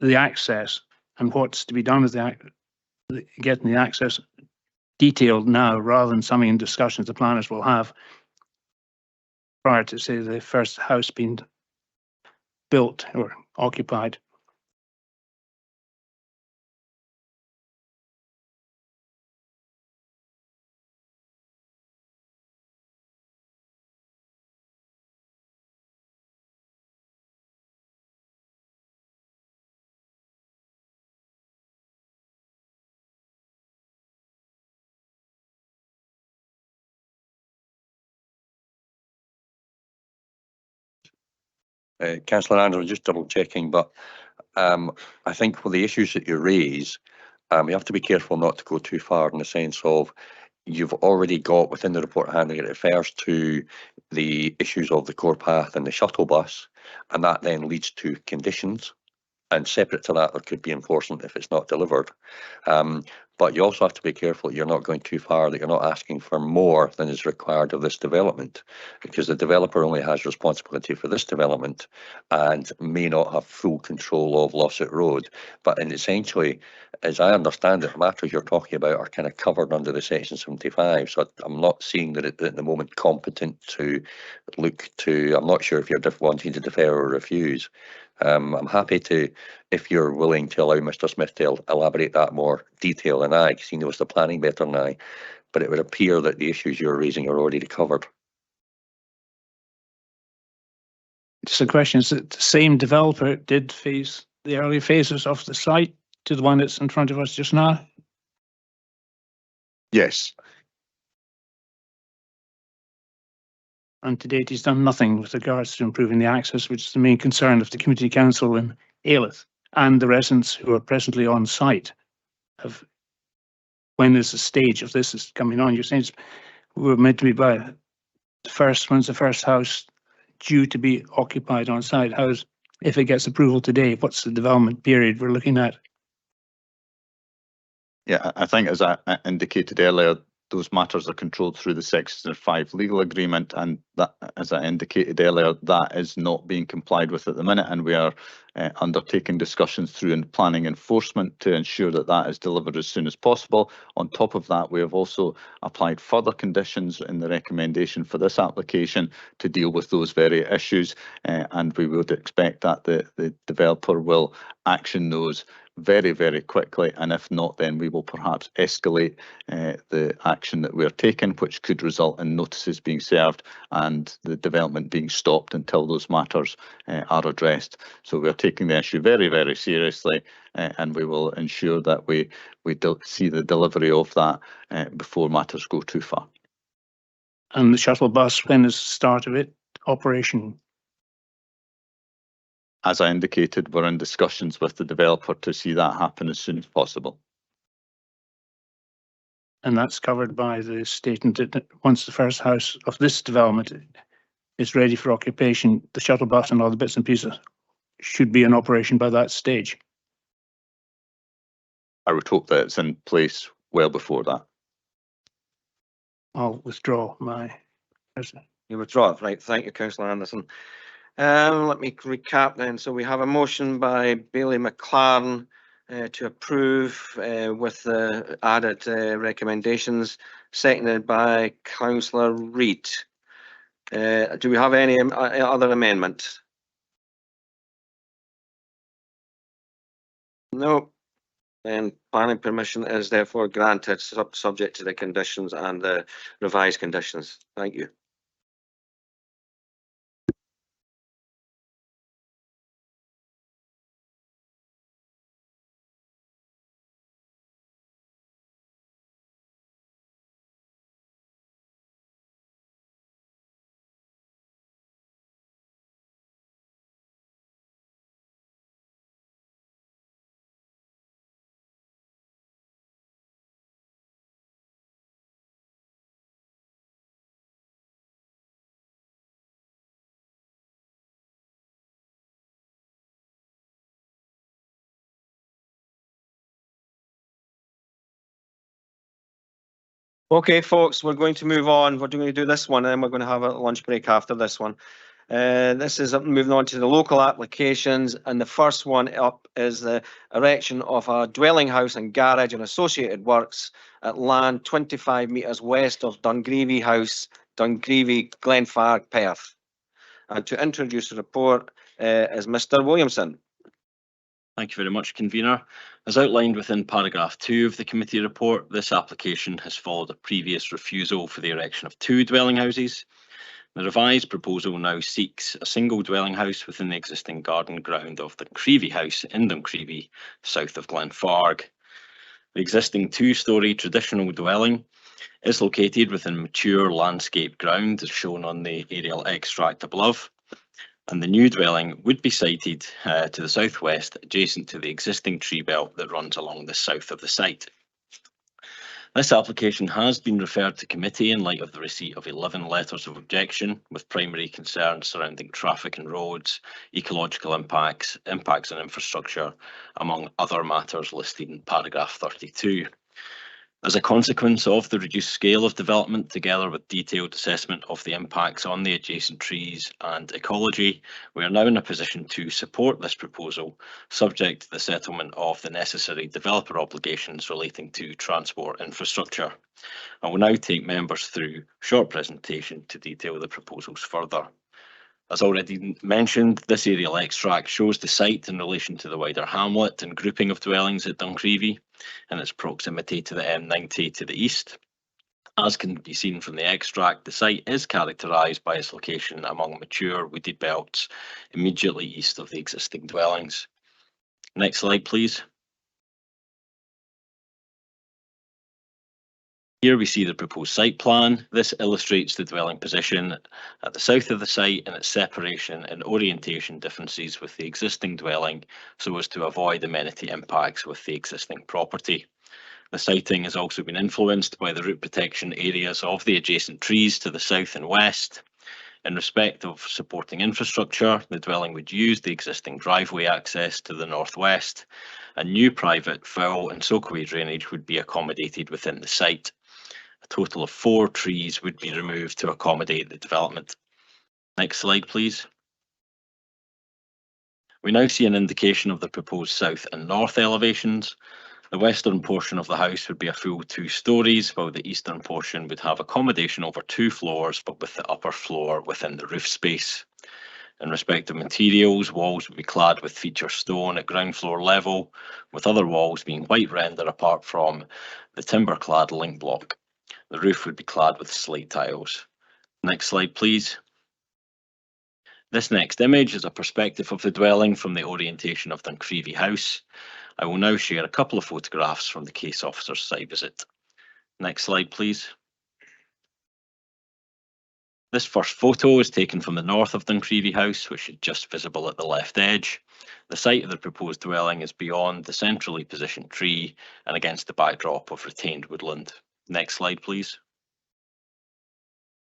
the access and what's to be done with getting the access detailed now, rather than something in discussions the planners will have prior to, say, the first house being built or occupied. Councillor Andrews, just double checking, but I think for the issues that you raise, you have to be careful not to go too far in the sense of you've already got within the report handling, it refers to the issues of the core path and the shuttle bus, and that then leads to conditions. And separate to that, there could be enforcement if it's not delivered. But you also have to be careful you're not going too far, that you're not asking for more than is required of this development, because the developer only has responsibility for this development and may not have full control of Losset Road. But in essentially, as I understand it, the matters you're talking about are kind of covered under the section 75. So I'm not seeing that at the moment competent to look to, I'm not sure if you're wanting to defer or refuse. I'm happy to, if you're willing to allow Mr. Smith to elaborate that more detail than I, because he knows the planning better than I, but it would appear that the issues you're raising are already covered. Just a question, is it the same developer did phase the early phases of the site to the one that's in front of us just now? Yes. And to date, he's done nothing with regards to improving the access, which is the main concern of the Community Council in Ayleth and the residents who are presently on site. When is the stage of this is coming on? You're saying we're meant to be by the first, when's the first house due to be occupied on site? If it gets approval today, what's the development period we're looking at? Yeah, I think as I indicated earlier, those matters are controlled through the Section 5 legal agreement, and that, as I indicated earlier, that is not being complied with at the minute, and we are undertaking discussions through planning enforcement to ensure that that is delivered as soon as possible. On top of that, we have also applied further conditions in the recommendation for this application to deal with those very issues, and we would expect that the developer will action those very, very quickly, and if not, then we will perhaps escalate the action that we're taking, which could result in notices being served and the development being stopped until those matters are addressed. So we're taking the issue very, very seriously, and we will ensure that we see the delivery of that before matters go too far. And the shuttle bus, when is the start of it operation? As I indicated, we're in discussions with the developer to see that happen as soon as possible. And that's covered by the statement that once the first house of this development is ready for occupation, the shuttle bus and all the bits and pieces should be in operation by that stage. I would hope that it's in place well before that. I'll withdraw my. You withdraw it, right? Thank you, Councillor Anderson. Let me recap then. So we have a motion by Bailey McLaren to approve with the added recommendations, seconded by Councillor Reid. Do we have any other amendments? No. Then planning permission is therefore granted, subject to the conditions and the revised conditions. Thank you. Okay, folks, we're going to move on. We're going to do this one, and then we're going to have a lunch break after this one. This is moving on to the local applications, and the first one up is the erection of a dwelling house and garage and associated works at land 25 metres west of Dungreevy House, Dungreevy, Glenfarg, Perth. And to introduce the report is Mr. Williamson. Thank you very much, Convener. As outlined within paragraph 2 of the committee report, this application has followed a previous refusal for the erection of 2 dwelling houses. The revised proposal now seeks a single dwelling house within the existing garden ground of the Dungreevy House in Dungreevy, south of Glenfarg. The existing 2-storey traditional dwelling is located within mature landscape ground, as shown on the aerial extract above. And the new dwelling would be sited to the southwest, adjacent to the existing tree belt that runs along the south of the site. This application has been referred to committee in light of the receipt of 11 letters of objection, with primary concerns surrounding traffic and roads, ecological impacts, impacts on infrastructure, among other matters listed in paragraph 32. As a consequence of the reduced scale of development, together with detailed assessment of the impacts on the adjacent trees and ecology, we are now in a position to support this proposal, subject to the settlement of the necessary developer obligations relating to transport infrastructure. I will now take members through a short presentation to detail the proposals further. As already mentioned, this aerial extract shows the site in relation to the wider hamlet and grouping of dwellings at Dungreevy and its proximity to the M90 to the east. As can be seen from the extract, the site is characterised by its location among mature wooded belts immediately east of the existing dwellings. Next slide, please. Here we see the proposed site plan. This illustrates the dwelling position at the south of the site and its separation and orientation differences with the existing dwelling so as to avoid amenity impacts with the existing property. The siting has also been influenced by the root protection areas of the adjacent trees to the south and west. In respect of supporting infrastructure, the dwelling would use the existing driveway access to the northwest, and new private foul and soakaway drainage would be accommodated within the site. A total of 4 trees would be removed to accommodate the development. Next slide, please. We now see an indication of the proposed south and north elevations. The western portion of the house would be a full 2 storeys, while the eastern portion would have accommodation over 2 floors, but with the upper floor within the roof space. In respect of materials, walls would be clad with feature stone at ground floor level, with other walls being white render apart from the timber-clad link block. The roof would be clad with slate tiles. Next slide, please. This next image is a perspective of the dwelling from the orientation of Duncreevy House. I will now share a couple of photographs from the case officer's site visit. Next slide, please. This first photo is taken from the north of Duncreevy House, which is just visible at the left edge. The site of the proposed dwelling is beyond the centrally positioned tree and against the backdrop of retained woodland. Next slide, please.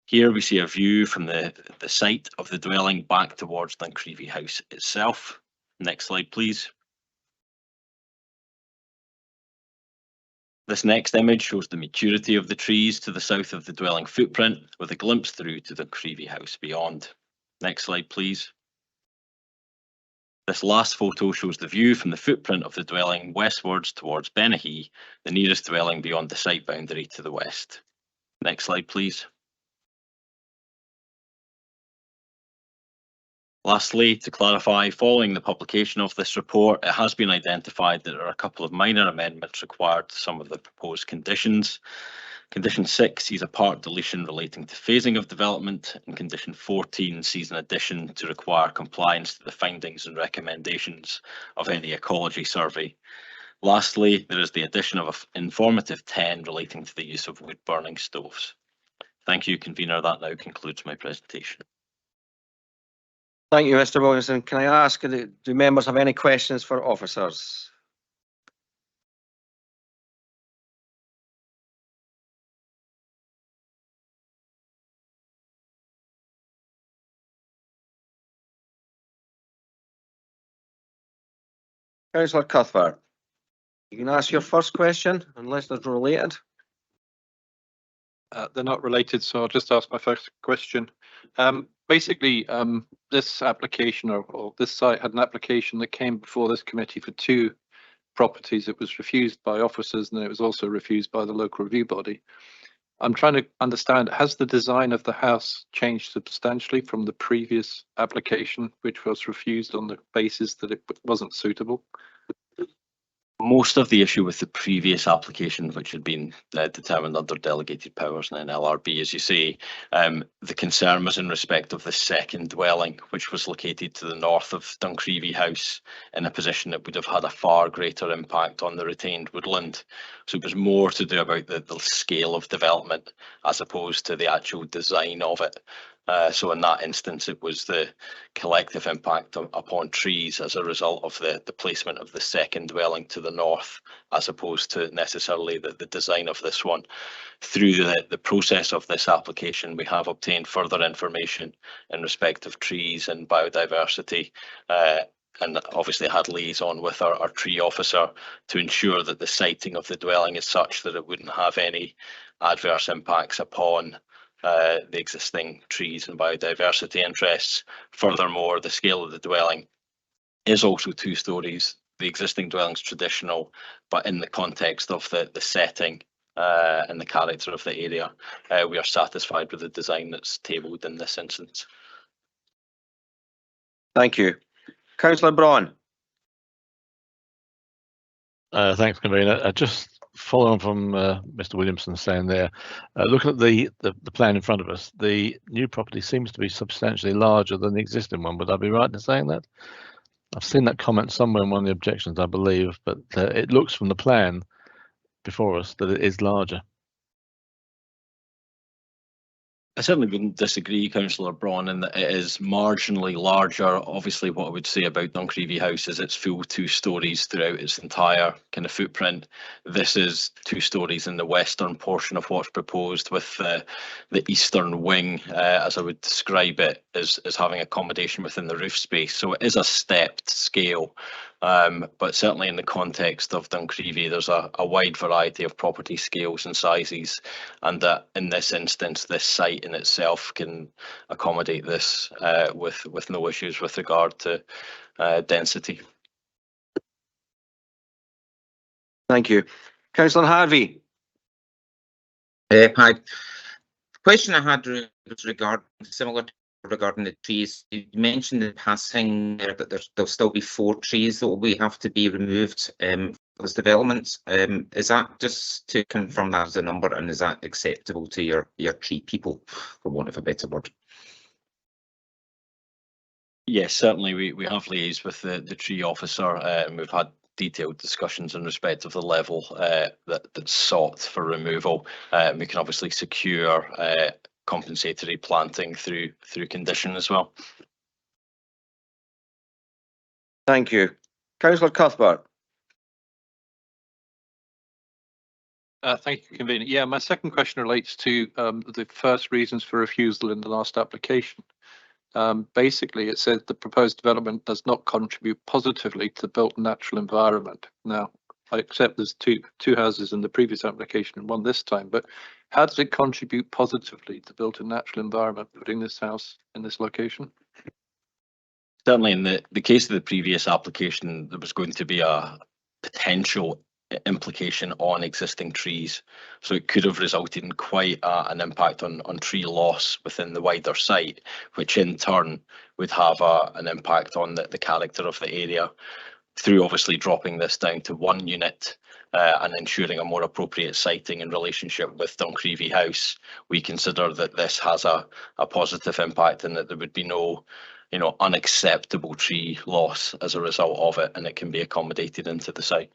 Here we see a view from the site of the dwelling back towards Duncreevy House itself. Next slide, please. This next image shows the maturity of the trees to the south of the dwelling footprint, with a glimpse through to the Duncreevy House beyond. Next slide, please. This last photo shows the view from the footprint of the dwelling westwards towards Benahee, the nearest dwelling beyond the site boundary to the west. Next slide, please. Lastly, to clarify, following the publication of this report, it has been identified that there are a couple of minor amendments required to some of the proposed conditions. Condition 6 sees a part deletion relating to phasing of development, and Condition 14 sees an addition to require compliance to the findings and recommendations of any ecology survey. Lastly, there is the addition of an informative 10 relating to the use of wood-burning stoves. Thank you, Convener. That now concludes my presentation. Thank you, Mr. Williamson. Can I ask, do members have any questions for officers? Councillor Cuthbert, you can ask your first question unless they're related. They're not related, so I'll just ask my first question. Basically, this application or this site had an application that came before this committee for 2 properties. It was refused by officers and then it was also refused by the local review body. I'm trying to understand, has the design of the house changed substantially from the previous application, which was refused on the basis that it wasn't suitable? Most of the issue with the previous application, which had been determined under delegated powers and an LRB, as you say, the concern was in respect of the second dwelling, which was located to the north of Duncreevy House in a position that would have had a far greater impact on the retained woodland. So it was more to do about the scale of development as opposed to the actual design of it. So in that instance, it was the collective impact upon trees as a result of the placement of the second dwelling to the north, as opposed to necessarily the design of this one. Through the process of this application, we have obtained further information in respect of trees and biodiversity, and obviously had liaison with our tree officer to ensure that the siting of the dwelling is such that it wouldn't have any adverse impacts upon the existing trees and biodiversity interests. Furthermore, the scale of the dwelling is also 2 stories. The existing dwelling's traditional, but in the context of the setting and the character of the area, we are satisfied with the design that's tabled in this instance. Thank you. Councillor Braun. Thanks, Convener. Just following on from Mr. Williamson saying there, looking at the plan in front of us, the new property seems to be substantially larger than the existing one. Would I be right in saying that? I've seen that comment somewhere in one of the objections, I believe, but it looks from the plan before us that it is larger. I certainly wouldn't disagree, Councillor Braun, in that it is marginally larger. Obviously, what I would say about Duncreevy House is it's full 2 stories throughout its entire kind of footprint. This is 2 stories in the western portion of what's proposed, with the eastern wing, as I would describe it, as having accommodation within the roof space. So it is a stepped scale. But certainly in the context of Duncreevy, there's a wide variety of property scales and sizes, and that in this instance, this site in itself can accommodate this with no issues with regard to density. Thank you. Councillor Harvey. Hi. The question I had was regarding similar regarding the trees. You mentioned in passing there that there'll still be 4 trees that will have to be removed for this development. Is that, just to confirm that as a number, and is that acceptable to your tree people, for want of a better word? Yes, certainly we have liaised with the tree officer, and we've had detailed discussions in respect of the level that's sought for removal. We can obviously secure compensatory planting through condition as well. Thank you. Councillor Cuthbert. Thank you, Convener. Yeah, my second question relates to the first reasons for refusal in the last application. Basically, it says the proposed development does not contribute positively to the built natural environment. Now, I accept there's two houses in the previous application and one this time, but how does it contribute positively to built and natural environment, putting this house in this location? Certainly, in the case of the previous application, there was going to be a potential implication on existing trees, so it could have resulted in quite an impact on tree loss within the wider site, which in turn would have an impact on the character of the area. Through obviously dropping this down to 1 unit and ensuring a more appropriate siting in relationship with Duncreevy House, we consider that this has a positive impact and that there would be no unacceptable tree loss as a result of it, and it can be accommodated into the site.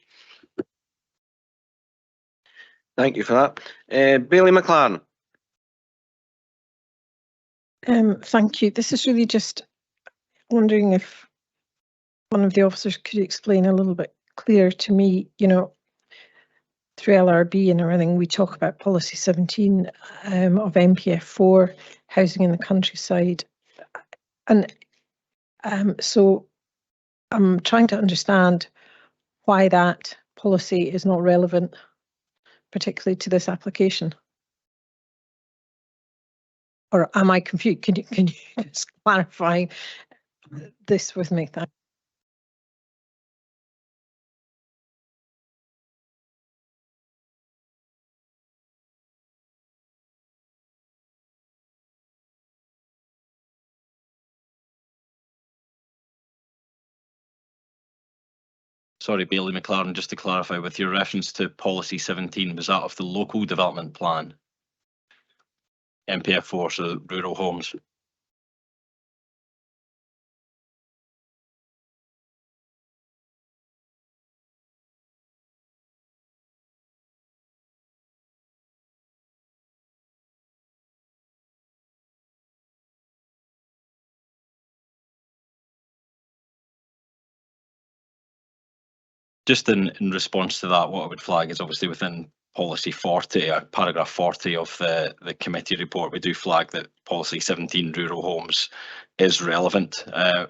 Thank you for that. Bailey McLaren. Thank you. This is really just wondering if one of the officers could explain a little bit clearer to me, through LRB and everything, we talk about policy 17 of MPF4, housing in the countryside. And so I'm trying to understand why that policy is not relevant, particularly to this application. Or am I confused? Can you just clarify this with me? Thanks. Sorry, Bailey McLaren, just to clarify, with your reference to policy 17, was that of the local development plan? MPF4, so rural homes. Just in response to that, what I would flag is obviously within policy 40, paragraph 40 of the committee report, we do flag that policy 17 rural homes is relevant.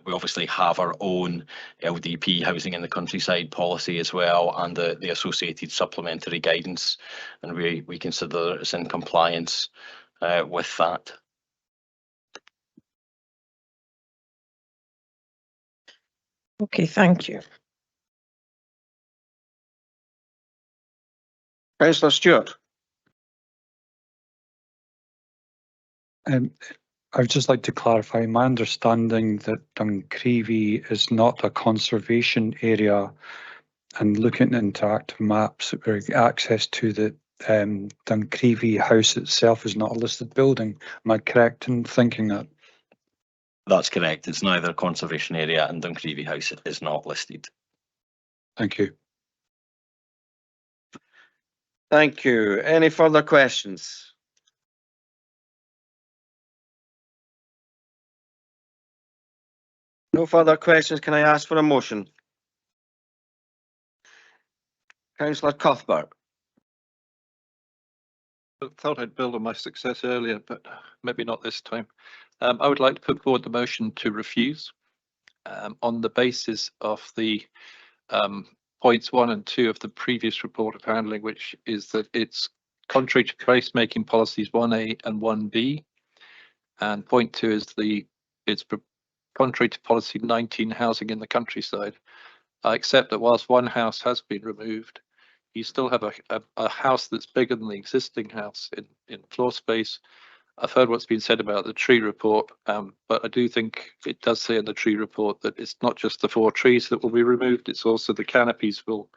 We obviously have our own LDP, housing in the countryside policy as well, and the associated supplementary guidance, and we consider it's in compliance with that. Okay, thank you. Councillor Stewart. I would just like to clarify my understanding that Duncreevy is not a conservation area, and looking at interactive maps, where access to the Duncreevy house itself is not a listed building. Am I correct in thinking that? That's correct. It's neither a conservation area, and Duncreevy House is not listed. Thank you. Thank you. Any further questions? No further questions. Can I ask for a motion? Councillor Cuthbert. I thought I'd build on my success earlier, but maybe not this time. I would like to put forward the motion to refuse on the basis of the points 1 and 2 of the previous report of handling, which is that it's contrary to placemaking policies 1A and 1B. And point 2 is it's contrary to policy 19, housing in the countryside. I accept that whilst one house has been removed, you still have a house that's bigger than the existing house in floor space I've heard what's been said about the tree report, but I do think it does say in the tree report that it's not just the 4 trees that will be removed, it's also the canopies will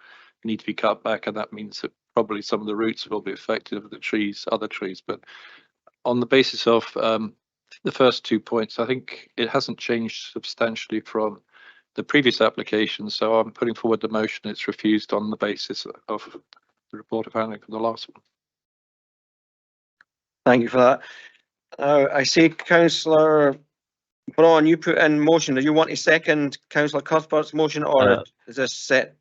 need to be cut back, and that means that probably some of the roots will be affected of the trees, other trees. But on the basis of the first 2 points, I think it hasn't changed substantially from the previous application, so I'm putting forward the motion. It's refused on the basis of the report of handling from the last one. Thank you for that. I see Councillor Braun, you put in motion. Do you want to second Councillor Cuthbert's motion, or is this set?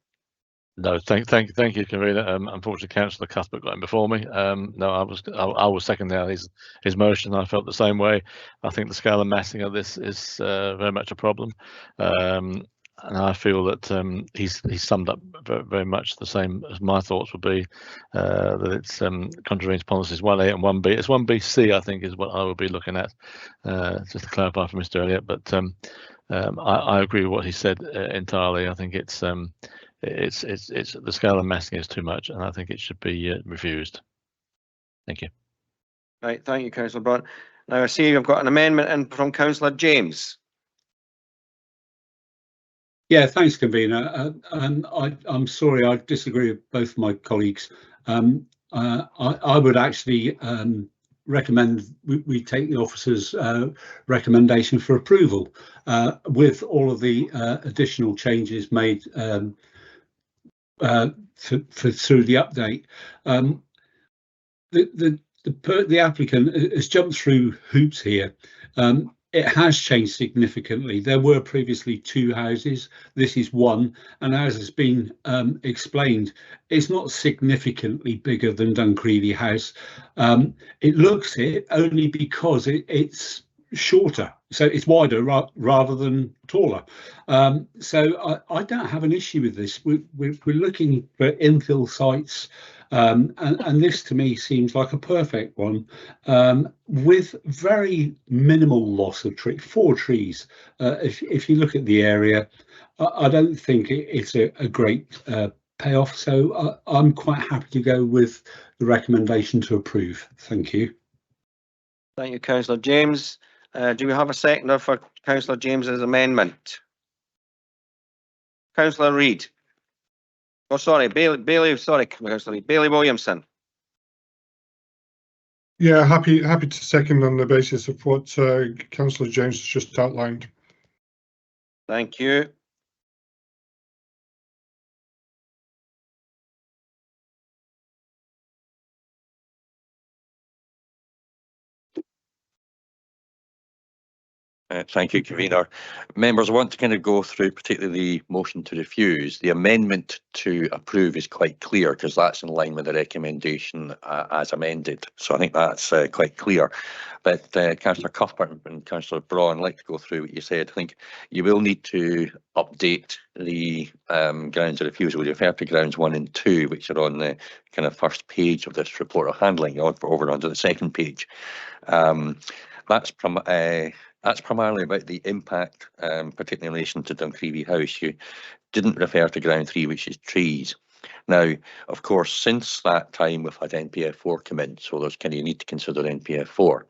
No, thank you, convener. Unfortunately, Councillor Cuthbert got in before me. No, I was second now his motion. I felt the same way. I think the scale and massing of this is very much a problem, and I feel that he's summed up very much the same as my thoughts would be. That it's contravenes policies 1A and 1B. It's 1BC, I think, is what I would be looking at. Just to clarify for Mr. Elliott, but I agree with what he said entirely. I think it's the scale and massing is too much, and I think it should be refused. Thank you. Right, thank you, Councillor Braun. Now I see you've got an amendment in from Councillor James. Yeah, thanks, convener. I'm sorry, I disagree with both my colleagues. I would actually recommend we take the officer's recommendation for approval with all of the additional changes made through the update. The applicant has jumped through hoops here. It has changed significantly. There were previously 2 houses. This is 1, and as has been explained, it's not significantly bigger than Duncreevy House. It looks it only because it's shorter, so it's wider rather than taller. So I don't have an issue with this. We're looking for infill sites, and this to me seems like a perfect one, with very minimal loss of tree. 4 trees. If you look at the area, I don't think it's a great payoff. So I'm quite happy to go with the recommendation to approve. Thank you. Thank you, Councillor James. Do we have a seconder for Councillor James's amendment? Councillor Reid. Oh, sorry, Bailey. Sorry, Councillor Reid. Bailey Williamson. Yeah, happy to second on the basis of what Councillor James has just outlined. Thank you. Thank you, convener. Members, I want to kind of go through particularly the motion to refuse. The amendment to approve is quite clear because that's in line with the recommendation as amended. So I think that's quite clear. But Councillor Cuthbert and Councillor Braun, I'd like to go through what you said. I think you will need to update the grounds of refusal. You refer to grounds 1 and 2, which are on the kind of first page of this report of handling, over onto the second page. That's primarily about the impact, particularly in relation to Duncreevy House. You didn't refer to ground 3, which is trees. Now, of course, since that time we've had NPF4 come in, so there's kind of you need to consider NPF4.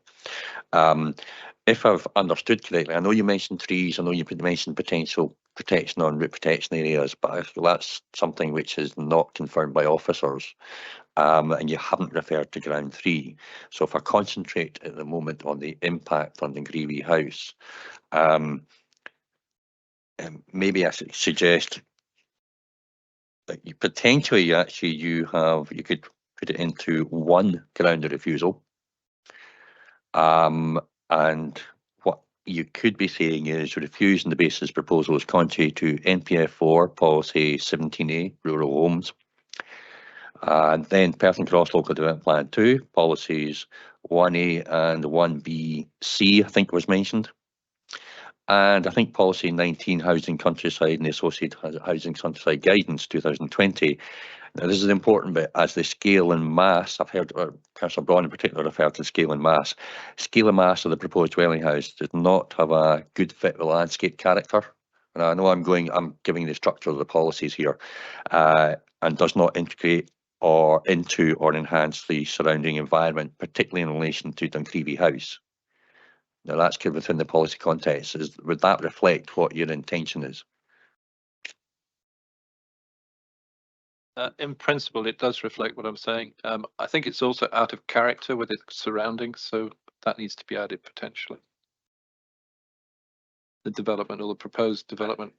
If I've understood correctly, I know you mentioned trees, I know you mentioned potential protection on root protection areas, but that's something which is not confirmed by officers. And you haven't referred to ground 3. So if I concentrate at the moment on the impact on the Duncreevy House, maybe I should suggest that you potentially you could put it into 1 ground of refusal. And what you could be saying is refuse on the basis proposal is contrary to NPF4 policy 17A, rural homes. And then Perth and Kinross Local Development Plan 2, policies 1A and 1BC, I think was mentioned. And I think policy 19, Housing Countryside and the Associated Housing Countryside Guidance 2020. Now this is important, but as the scale and mass, I've heard Councillor Braun in particular refer to scale and mass. Scale and mass of the proposed dwelling house does not have a good fit with landscape character. And I know I'm giving the structure of the policies here, and does not integrate or into or enhance the surrounding environment, particularly in relation to Duncreevy House. Now that's good within the policy context. Would that reflect what your intention is? In principle, it does reflect what I'm saying. I think it's also out of character with its surroundings, so that needs to be added potentially. The development or the proposed development.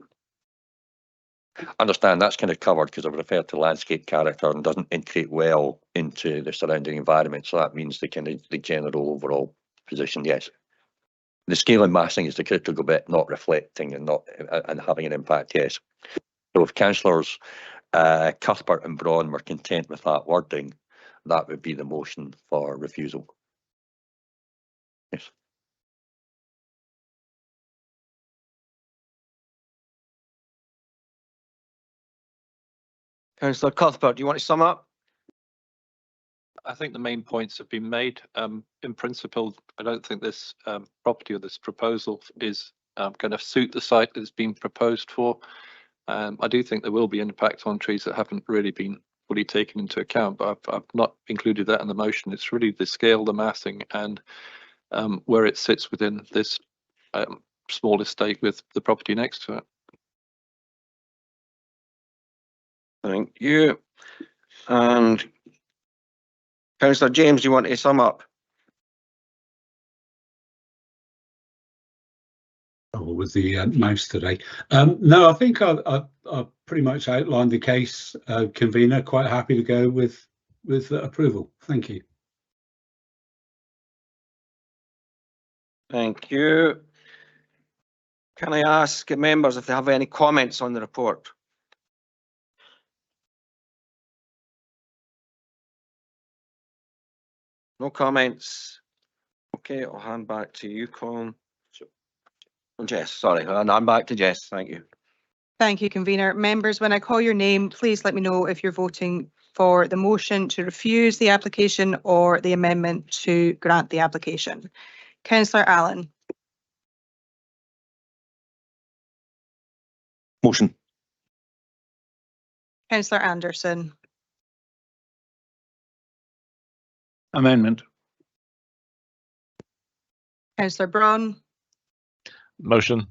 Understand that's kind of covered because I've referred to landscape character and doesn't integrate well into the surrounding environment. So that means the kind of the general overall position, yes. The scale and massing is the critical bit, not reflecting and not and having an impact, yes. So if councillors Cuthbert and Braun were content with that wording, that would be the motion for refusal. Yes. Councillor Cuthbert, do you want to sum up? I think the main points have been made. In principle, I don't think this property or this proposal is going to suit the site that's been proposed for. I do think there will be impact on trees that haven't really been fully taken into account, but I've not included that in the motion. It's really the scale, the massing, and where it sits within this small estate with the property next to it. Thank you. And Councillor James, do you want to sum up? Oh, with the mouse today. No, I think I pretty much outlined the case, convener. Quite happy to go with approval. Thank you. Thank you. Can I ask members if they have any comments on the report? No comments. Okay, I'll hand back to you, Colin. Jess, sorry, I'm back to Jess. Thank you. Thank you, convener. Members, when I call your name, please let me know if you're voting for the motion to refuse the application or the amendment to grant the application. Councillor Allen. Motion. Councillor Anderson. Amendment. Councillor Braun. Motion.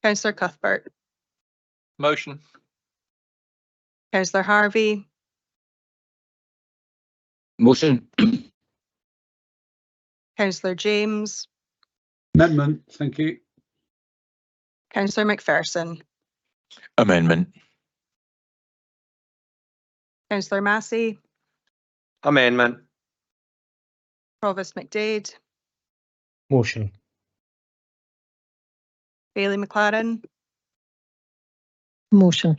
Councillor Cuthbert. Motion. Councillor Harvey. Motion. Councillor James. Amendment. Thank you. Councillor McPherson. Amendment. Councillor Massey. Amendment. Provost McDade. Motion. Bailey McLaren. Motion.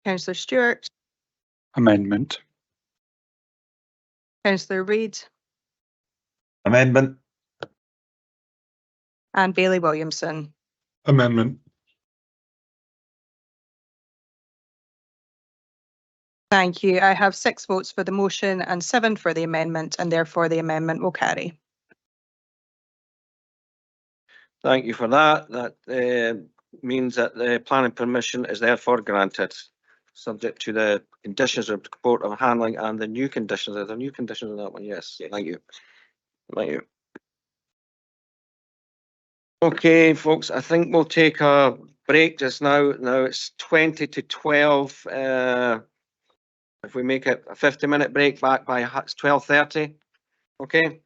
Councillor Stewart. Amendment. Councillor Reid. Amendment. And Bailey Williamson. Amendment. Thank you. I have 6 votes for the motion and 7 for the amendment, and therefore the amendment will carry. Thank you for that. That means that the planning permission is therefore granted, subject to the conditions of report of handling and the new conditions. Are there new conditions on that one? Yes. Thank you. Thank you. Okay, folks, I think we'll take a break just now. Now it's 20 to 12. If we make it a 50-minute break back by 12:30, okay?